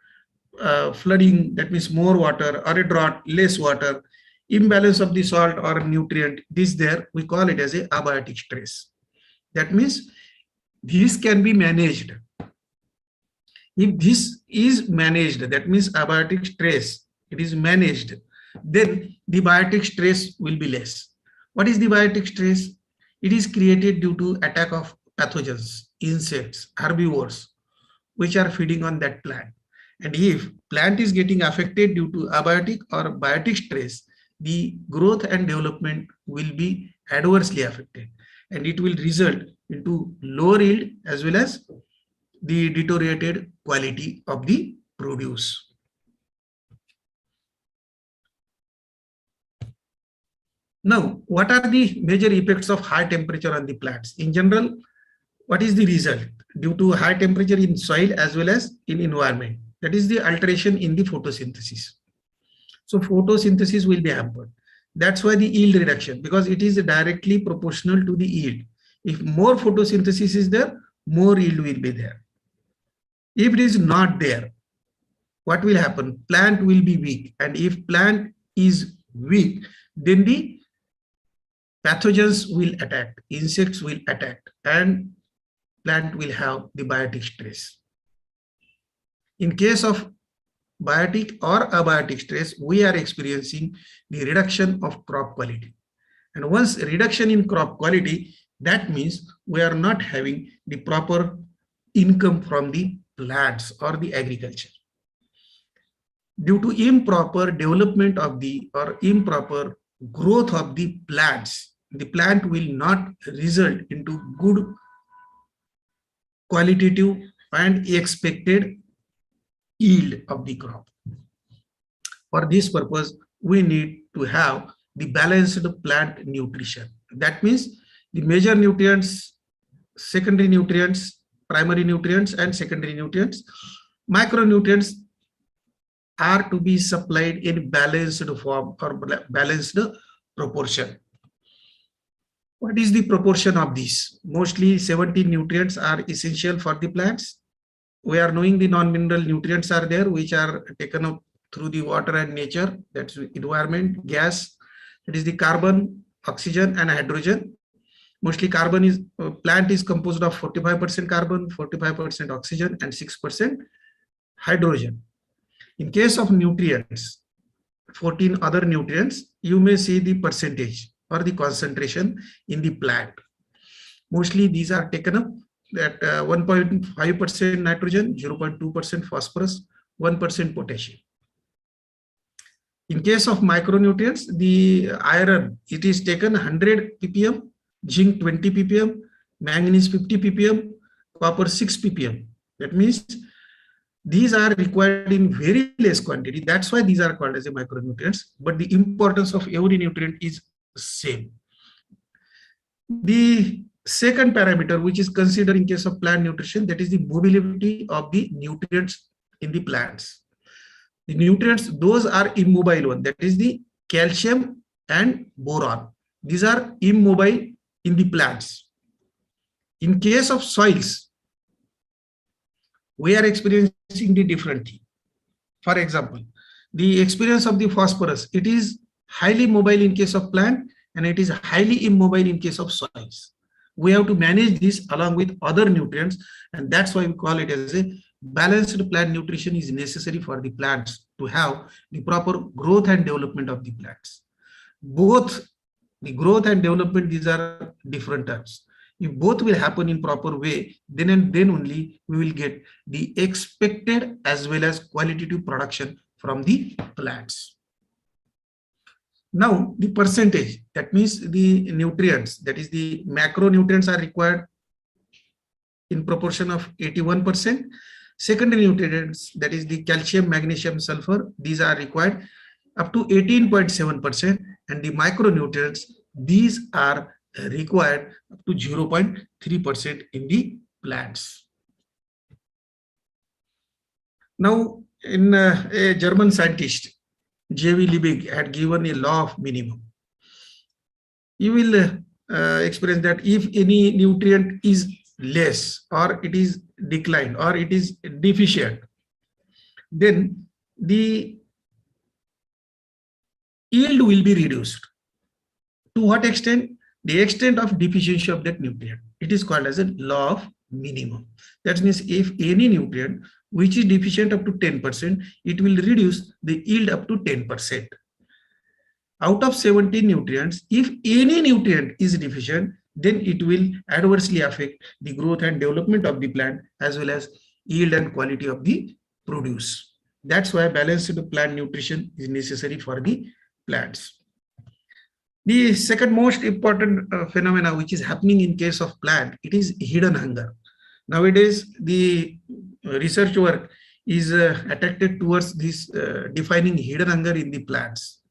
flooding, that means more water, or a drought, less water, imbalance of the salt or nutrient, this there, we call it as a abiotic stress. That means this can be managed. If this is managed, that means abiotic stress, it is managed, then the biotic stress will be less. What is the biotic stress? It is created due to attack of pathogens, insects, herbivores, which are feeding on that plant. And if plant is getting affected due to abiotic or biotic stress, the growth and development will be adversely affected, and it will result into lower yield as well as the deteriorated quality of the produce. Now, what are the major effects of high temperature on the plants? In general, what is the result? Due to high temperature in soil as well as in environment, that is the alteration in the photosynthesis. So photosynthesis will be hampered. That's why the yield reduction, because it is directly proportional to the yield. If more photosynthesis is there, more yield will be there. If it is not there, what will happen? Plant will be weak. And if plant is weak, then the pathogens will attack, insects will attack, and plant will have the biotic stress. In case of biotic or abiotic stress, we are experiencing the reduction of crop quality. And once reduction in crop quality, that means we are not having the proper income from the plants or the agriculture. Due to improper development of the or improper growth of the plants, the plant will not result into good qualitative and expected yield of the crop. For this purpose, we need to have the balanced plant nutrition. That means the major nutrients, secondary nutrients, primary nutrients, and secondary nutrients, micronutrients are to be supplied in balanced form or balanced proportion. What is the proportion of these? Mostly 17 nutrients are essential for the plants. We are knowing the non-mineral nutrients are there, which are taken up through the water and nature, that's environment, gas, that is the carbon, oxygen, and hydrogen. Mostly carbon is, plant is composed of 45% carbon, 45% oxygen, and 6% hydrogen. In case of nutrients, 14 other nutrients, you may see the percentage or the concentration in the plant. Mostly these are taken up at 1.5% nitrogen, 0.2% phosphorus, 1% potassium. In case of micronutrients, the iron, it is taken 100 ppm, zinc 20 ppm, manganese 50 ppm, copper 6 ppm. That means these are required in very less quantity. That's why these are called as a micronutrients, but the importance of every nutrient is same. The second parameter which is considered in case of plant nutrition, that is the mobility of the nutrients in the plants. The nutrients, those are immobile one, that is the calcium and boron. These are immobile in the plants. In case of soils, we are experiencing the different thing. For example, the experience of the phosphorus, it is highly mobile in case of plant and it is highly immobile in case of soils. We have to manage this along with other nutrients, and that's why we call it as a balanced plant nutrition is necessary for the plants to have the proper growth and development of the plants. Both the growth and development, these are different terms. If both will happen in proper way, then and then only we will get the expected as well as qualitative production from the plants. Now the percentage, that means the nutrients, that is the macronutrients are required in proportion of 81%. Secondary nutrients, that is the calcium, magnesium, sulfur, these are required up to 18.7%, and the micronutrients, these are required up to 0.3% in the plants. Now, in a German scientist, J.V. Liebig had given a law of minimum. You will experience that if any nutrient is less, or it is declined, or it is deficient, then the yield will be reduced. To what extent? The extent of deficiency of that nutrient. It is called as a law of minimum. That means if any nutrient which is deficient up to 10%, it will reduce the yield up to 10%. Out of 17 nutrients, if any nutrient is deficient, then it will adversely affect the growth and development of the plant as well as yield and quality of the produce. That's why balanced plant nutrition is necessary for the plants. The second most important phenomena which is happening in case of plant, it is hidden hunger. Nowadays, the research work is attracted towards this defining hidden hunger in the plants.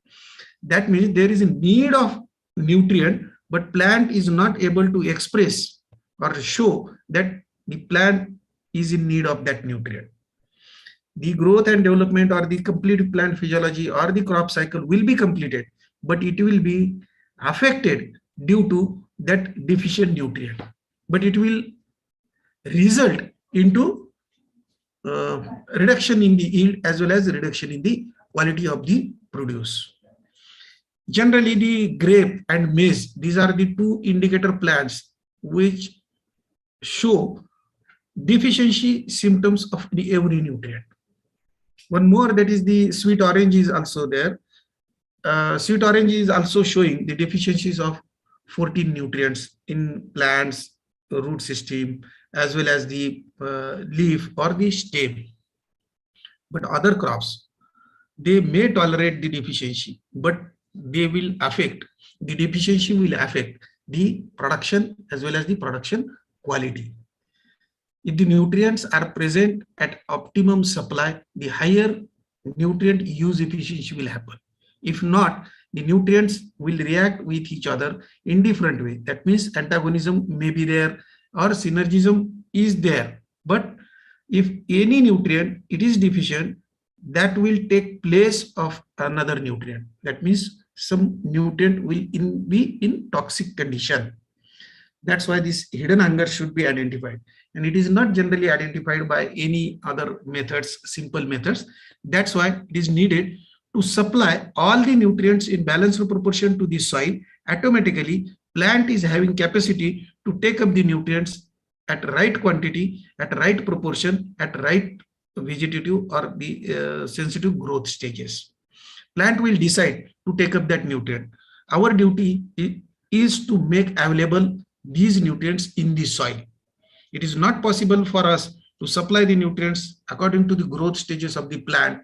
That means there is a need of nutrient, but plant is not able to express or show that the plant is in need of that nutrient. The growth and development or the complete plant physiology or the crop cycle will be completed, but it will be affected due to that deficient nutrient. But it will result into reduction in the yield as well as reduction in the quality of the produce. Generally, the grape and maize, these are the two indicator plants which show deficiency symptoms of the every nutrient. One more, that is the sweet orange is also there. Sweet orange is also showing the deficiencies of 14 nutrients in plants, root system, as well as the leaf or the stem. But other crops, they may tolerate the deficiency, but they will affect, the deficiency will affect the production as well as the production quality. If the nutrients are present at optimum supply, the higher nutrient use efficiency will happen. If not, the nutrients will react with each other in different way. That means antagonism may be there or synergism is there. But if any nutrient it is deficient, that will take place of another nutrient. That means some nutrient will be in toxic condition. That's why this hidden hunger should be identified. And it is not generally identified by any other methods, simple methods. That's why it is needed to supply all the nutrients in balanced proportion to the soil. Automatically, plant is having capacity to take up the nutrients at right quantity, at right proportion, at right vegetative or the sensitive growth stages. Plant will decide to take up that nutrient. Our duty is to make available these nutrients in the soil. It is not possible for us to supply the nutrients according to the growth stages of the plant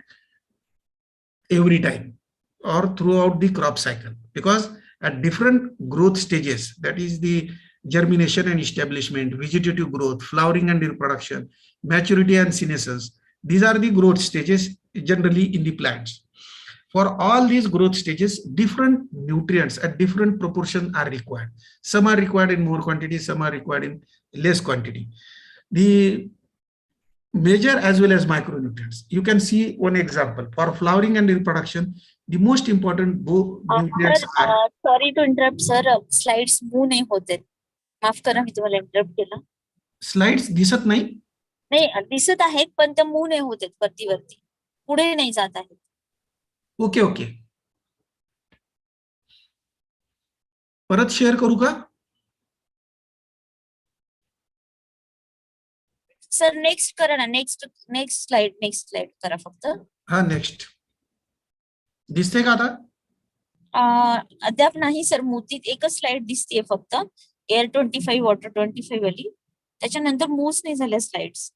every time or throughout the crop cycle, because at different growth stages, that is the germination and establishment, vegetative growth, flowering and reproduction, maturity and senescence, These are the growth stages generally in the plants. For all these growth stages, different nutrients at different proportion are required. Some are required in more quantity, some are required in less quantity. The major as well as micronutrients. You can see one example. For flowering and reproduction, the most important nutrients are. Sorry to interrupt, sir. Slides move नाही होते. माफ करा मी तुम्हाला interrupt केला. Slides दिसत नाही? नाही दिसत आहेत पण त्या मूव नाही होत वरती पुढे नाही जात आहेत. Okay okay. परत शेअर करू का? सर नेक्स्ट करा ना. नेक्स्ट स्लाइड करा फक्त. हा नेक्स्ट दिसते का आता? अद्याप नाही सर. मोतीत एकच स्लाइड दिसतेय फक्त. एअर 25 वॉटर 25 वाली. त्याच्यानंतर मूव्ह नाही झाल्या स्लाइड्स.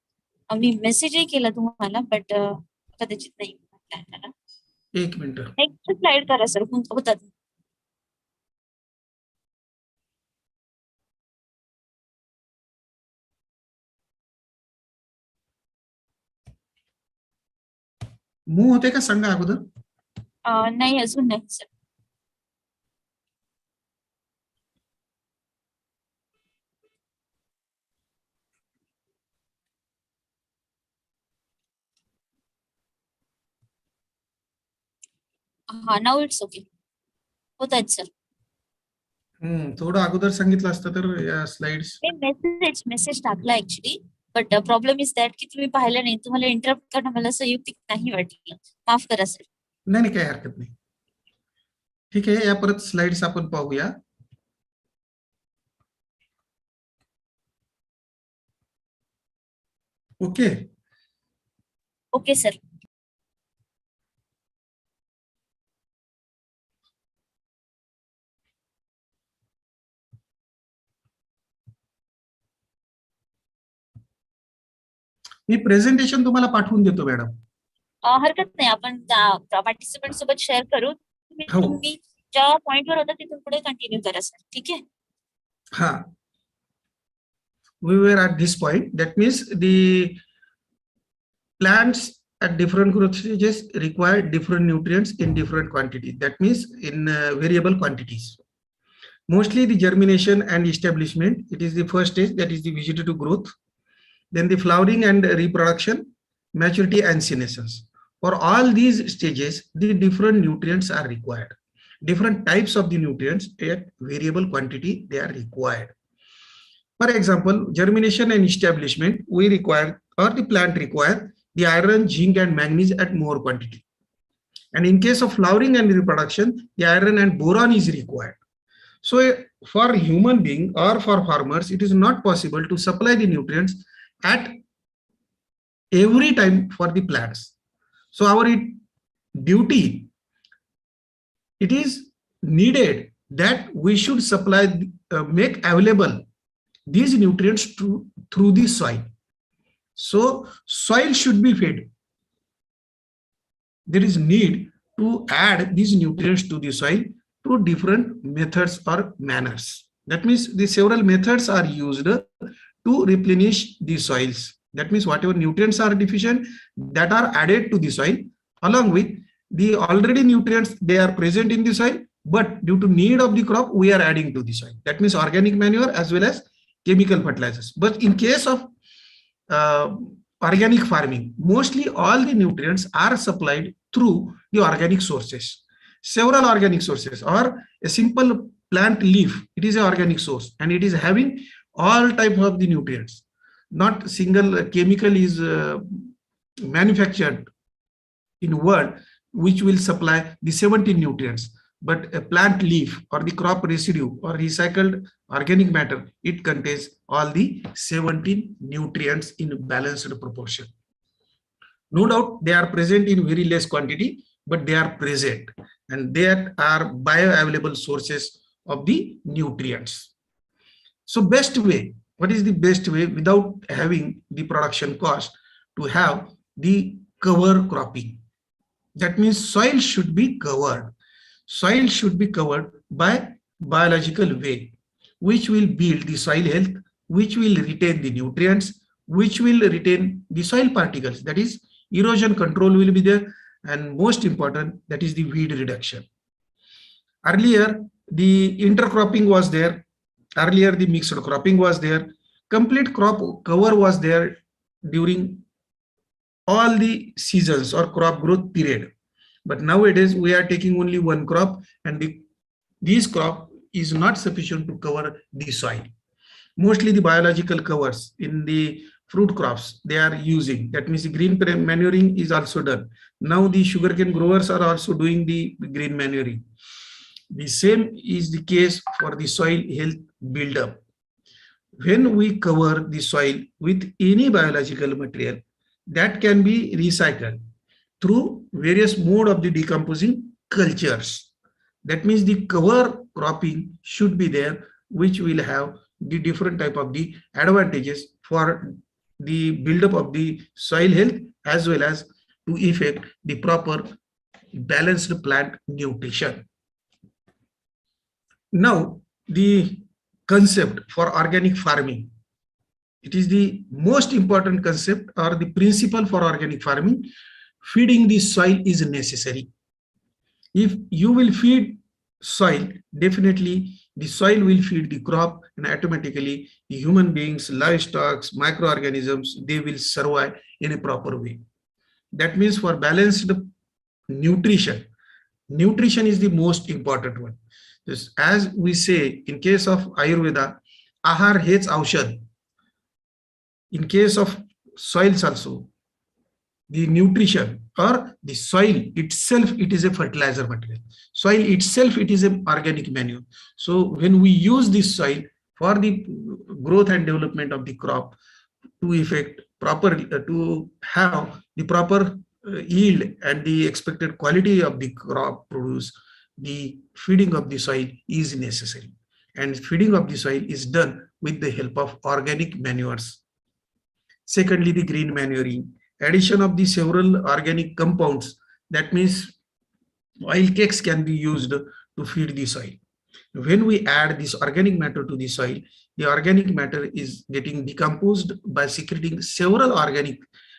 मी मेसेजही केला तुम्हाला बट कदाचित नाही. एक मिनिट. नेक्स्ट स्लाइड करा सर. होतात. मूव्ह होते का सांगा अगोदर. नाही अजून नाही सर. हा नाउ इट्स ओके. होत आहेत सर. थोडं अगोदर सांगितलं असतं तर या स्लाइड्स. मेसेज टाकला actually but problem is that की तुम्ही पाहिलं नाही. तुम्हाला इंटरप्ट करणं मला संयुक्तिक नाही वाटलं. माफ करा सर. नाही काही हरकत नाही. ठीक आहे. या परत स्लाइड्स आपण पाहूया. Okay okay sir. मी प्रेझेंटेशन तुम्हाला पाठवून देतो मॅडम. हरकत नाही. आपण पार्टिसिपंट सोबत शेअर करू. तुम्ही ज्या पॉइंटवर होता तिथून पुढे कंटिन्यू करा सर. ठीक आहे. हा. We were at this point. That means the plants at different growth stages require different nutrients in different quantities. That means in variable quantities. Mostly the germination and establishment. It is the first stage, that is the vegetative growth. Then the flowering and reproduction, maturity and senescence. For all these stages, the different nutrients are required. Different types of the nutrients at variable quantity they are required. For example, germination and establishment, we require or the plant require the iron, zinc and manganese at more quantity. And in case of flowering and reproduction, the iron and boron is required. So for human being or for farmers, it is not possible to supply the nutrients at every time for the plants. So our duty, it is needed that we should supply, make available these nutrients through the soil. So soil should be fed. There is need to add these nutrients to the soil through different methods or manners. That means the several methods are used to replenish the soils. That means whatever nutrients are deficient, that are added to the soil along with the already nutrients they are present in the soil, but due to need of the crop we are adding to the soil. That means organic manure as well as chemical fertilizers. But in case of organic farming, mostly all the nutrients are supplied through the organic sources. Several organic sources, or a simple plant leaf, it is an organic source and it is having all type of the nutrients. Not single chemical is manufactured in world which will supply the 17 nutrients, but a plant leaf or the crop residue or recycled organic matter, it contains all the 17 nutrients in balanced proportion. No doubt they are present in very less quantity, but they are present and they are bioavailable sources of the nutrients. So best way, what is the best way without having the production cost? To have the cover cropping. That means soil should be covered. Soil should be covered by biological way, which will build the soil health, which will retain the nutrients, which will retain the soil particles. That is, erosion control will be there, and most important, that is the weed reduction. Earlier, the intercropping was there. Earlier, the mixed cropping was there. Complete crop cover was there during all the seasons or crop growth period. But nowadays, we are taking only one crop, and this crop is not sufficient to cover the soil. Mostly the biological covers in the fruit crops they are using. That means the green manuring is also done. Now the sugarcane growers are also doing the green manuring. The same is the case for the soil health buildup. When we cover the soil with any biological material, that can be recycled through various mode of the decomposing cultures. That means the cover cropping should be there, which will have the different type of the advantages for the buildup of the soil health, as well as to effect the proper balanced plant nutrition. Now, the concept for organic farming. It is the most important concept or the principle for organic farming. Feeding the soil is necessary. If you will feed soil, definitely the soil will feed the crop, and automatically the human beings, livestock, microorganisms, they will survive in a proper way. That means for balanced nutrition, nutrition is the most important one. Just as we say in case of Ayurveda, ahar heच औषध. In case of soils also, the nutrition or the soil itself, it is a fertilizer material. Soil itself, it is an organic manure. So when we use this soil for the growth and development of the crop, to effect proper, to have the proper yield and the expected quality of the crop produce, the feeding of the soil is necessary. And feeding of the soil is done with the help of organic manures. Secondly, the green manuring. Addition of the several organic compounds, that means oil cakes can be used to feed the soil. When we add this organic matter to the soil, the organic matter is getting decomposed by secreting several organic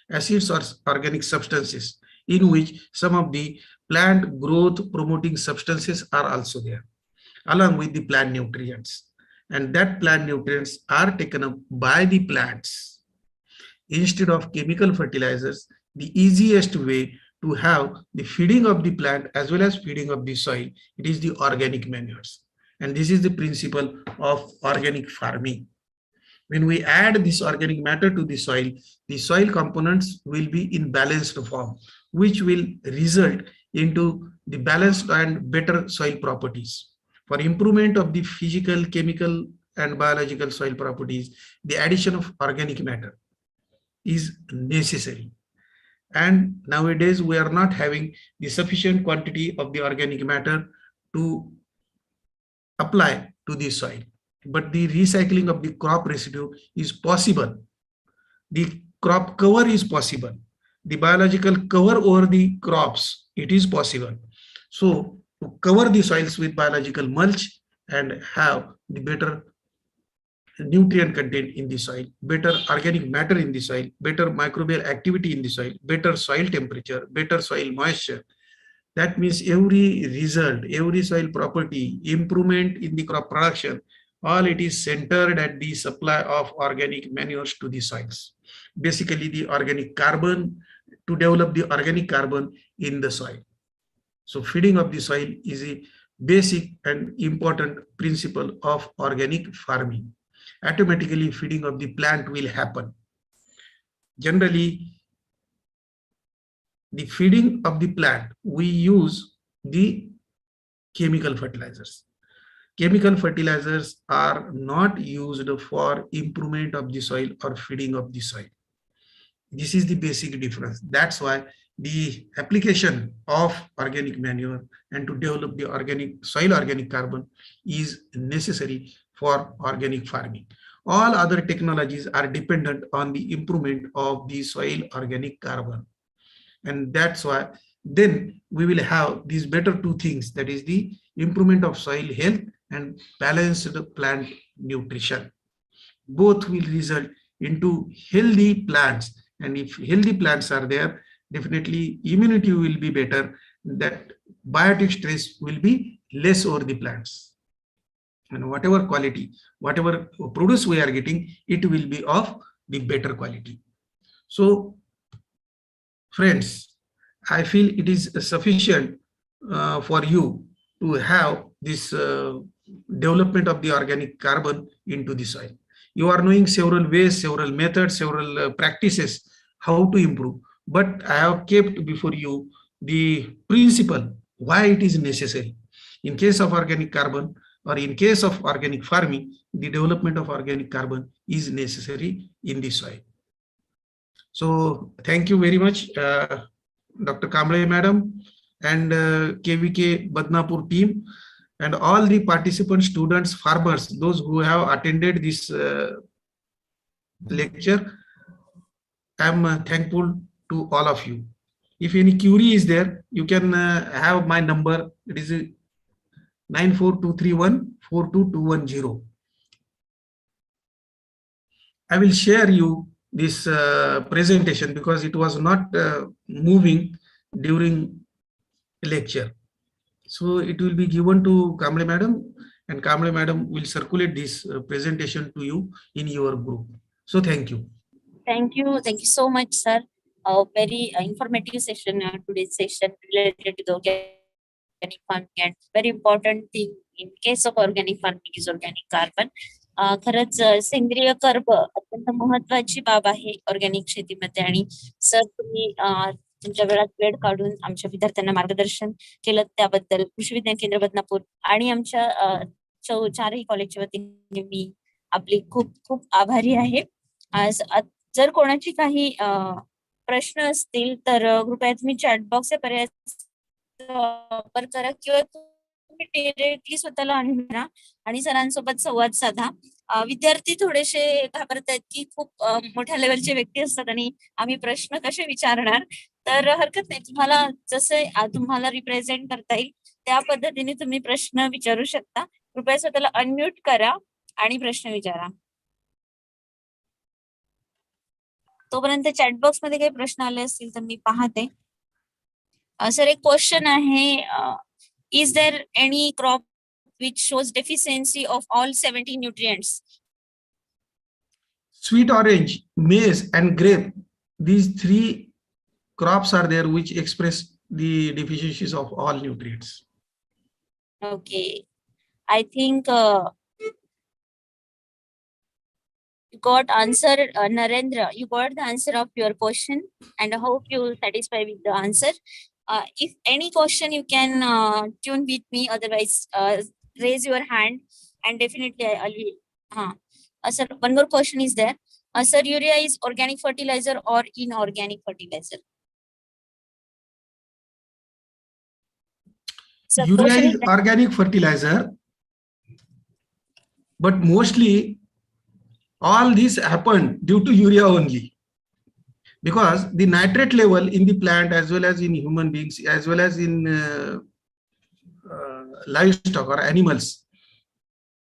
acids or organic substances, in which some of the plant growth promoting substances are also there, along with the plant nutrients. And that plant nutrients are taken up by the plants. Instead of chemical fertilizers, the easiest way to have the feeding of the plant as well as feeding of the soil, it is the organic manures. And this is the principle of organic farming. When we add this organic matter to the soil components will be in balanced form, which will result into the balanced and better soil properties. For improvement of the physical, chemical, and biological soil properties, the addition of organic matter is necessary. And nowadays we are not having the sufficient quantity of the organic matter to apply to the soil, but the recycling of the crop residue is possible. The crop cover is possible. The biological cover over the crops, it is possible. So to cover the soils with biological mulch and have the better nutrient content in the soil, better organic matter in the soil, better microbial activity in the soil, better soil temperature, better soil moisture. That means every result, every soil property, improvement in the crop production, all it is centered at the supply of organic manures to the soils. Basically the organic carbon, to develop the organic carbon in the soil. So feeding of the soil is a basic and important principle of organic farming. Automatically feeding of the plant will happen. Generally, the feeding of the plant, we use the chemical fertilizers. Chemical fertilizers are not used for improvement of the soil or feeding of the soil. This is the basic difference. That's why the application of organic manure and to develop the organic soil organic carbon is necessary for organic farming. All other technologies are dependent on the improvement of the soil organic carbon. And that's why then we will have these better two things, that is the improvement of soil health and balanced plant nutrition. Both will result into healthy plants. And if healthy plants are there, definitely immunity will be better, that biotic stress will be less over the plants. And whatever quality, whatever produce we are getting, it will be of the better quality. So, friends, I feel it is sufficient for you to have this development of the organic carbon into the soil. You are knowing several ways, several methods, several practices how to improve. But I have kept before you the principle why it is necessary. In case of organic carbon or in case of organic farming, the development of organic carbon is necessary in the soil. So thank you very much, Dr. Kamble Madam and KVK Badnapur team and all the participants, students, farmers, those who have attended this lecture. I am thankful to all of you. If any query is there, you can have my number. It is 94231-42210. I will share you this presentation because it was not moving during lecture. So it will be given to Kamble Madam, and Kamble Madam will circulate this presentation to you in your group. So thank you. Thank you so much, sir. A very informative session, today's session related to the organic farming, and very important thing in case of organic farming is organic carbon. खरंच सेंद्रिय कर्ब अत्यंत महत्वाची बाब आहे organic शेतीमध्ये. आणि sir तुम्ही तुमच्या वेळात वेळ काढून आमच्या विद्यार्थ्यांना मार्गदर्शन केलं त्याबद्दल कृषी विज्ञान केंद्र बदनापूर आणि आमच्या चारही कॉलेजच्या वतीने मी आपली खूप खूप आभारी आहे. जर कोणाची काही प्रश्न असतील तर कृपया तुम्ही चॅट बॉक्स पर्याय वापर करा किंवा तुम्ही डिरेक्टली स्वतःला आणा आणि सरांसोबत संवाद साधा. विद्यार्थी थोडेसे घाबरतात की खूप मोठ्या लेवलचे व्यक्ती असतात आणि आम्ही प्रश्न कसे विचारणार. तर हरकत नाही, तुम्हाला जसं तुम्हाला रिप्रेझेंट करता येईल त्या पद्धतीने तुम्ही प्रश्न विचारू शकता. कृपया स्वतःला अनम्यूट करा आणि प्रश्न विचारा. तोपर्यंत चॅट बॉक्स मध्ये काही प्रश्न आले असतील तर मी पाहते. सर एक क्वेश्चन आहे, is there any crop which shows deficiency of all 70 nutrients? Sweet orange, maize and grape, these three crops are there which express the deficiencies of all nutrients. Okay, I think you got answer, Narendra. You got the answer of your question and I hope you satisfied with the answer. If any question you can tune with me, otherwise raise your hand and definitely I'll be. Sir, one more question is there. Sir, urea is organic fertilizer or inorganic fertilizer? Sir, urea is organic fertilizer, but mostly all this happened due to urea only, because the nitrate level in the plant as well as in human beings as well as in livestock or animals,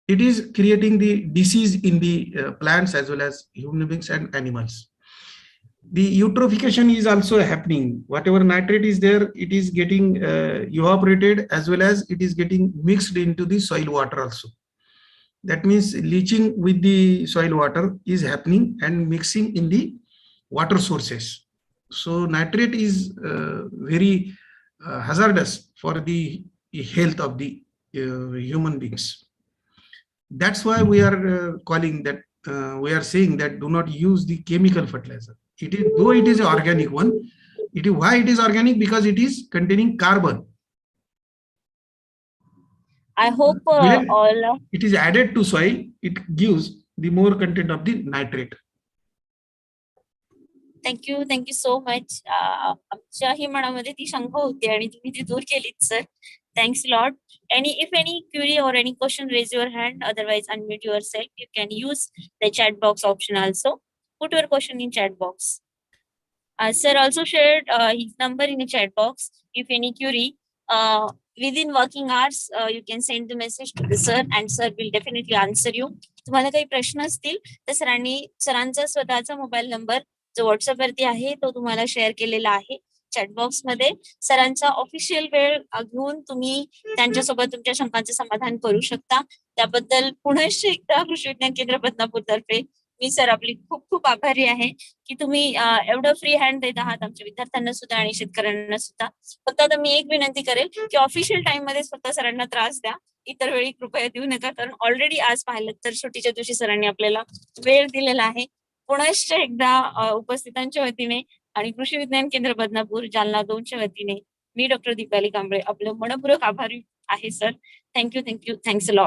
it is creating the disease in the plants as well as human beings and animals. The eutrophication is also happening. Whatever nitrate is there, it is getting evaporated as well as it is getting mixed into the soil water also. That means leaching with the soil water is happening and mixing in the water sources. So nitrate is very hazardous for the health of the human beings. That's why we are calling that, we are saying that do not use the chemical fertilizer. It is, though it is an organic one, it is, why it is organic? Because it is containing carbon. I hope all it is added to soil, it gives the more content of the nitrate. Thank you so much. आमच्याही मनामध्ये ती शंका होती आणि तुम्ही ती दूर केलीत sir. Thanks a lot. If any query or any question, raise your hand. Otherwise, unmute yourself. You can use the chat box option also. Put your question in chat box. Sir also shared his number in the chat box. If any query, within working hours, you can send the message to the sir and sir will definitely answer you. तुम्हाला काही प्रश्न असतील तर सरांचा स्वतःचा mobile number जो WhatsApp वरती आहे तो तुम्हाला शेअर केलेला आहे. चॅटबॉक्स मध्ये सरांचा ऑफिशियल वेळ घेऊन तुम्ही त्यांच्यासोबत तुमच्या शंकांचे समाधान करू शकता. त्याबद्दल पुन्हा एकदा कृषी विज्ञान केंद्र बदनापूर तर्फे मी सर आपली खूप खूप आभारी आहे की तुम्ही एवढं फ्री हँड देत आहात आमच्या विद्यार्थ्यांना सुद्धा आणि शेतकऱ्यांना सुद्धा. फक्त आता मी एक विनंती करेल की ऑफिशियल टाइम मध्ये फक्त सरांना त्रास द्या, इतर वेळी कृपया देऊ नका, कारण ऑलरेडी आज पाहिलं तर सुट्टीच्या दिवशी सरांनी आपल्याला वेळ दिलेला आहे. पुनश्च एकदा उपस्थितांच्या वतीने आणि कृषी विज्ञान केंद्र बदनापूर जालना 2च्या वतीने मी डॉक्टर दीपाली कांबळे आपलं मनपूर्वक आभारी आहे sir. Thank you, thank you, thanks a lot.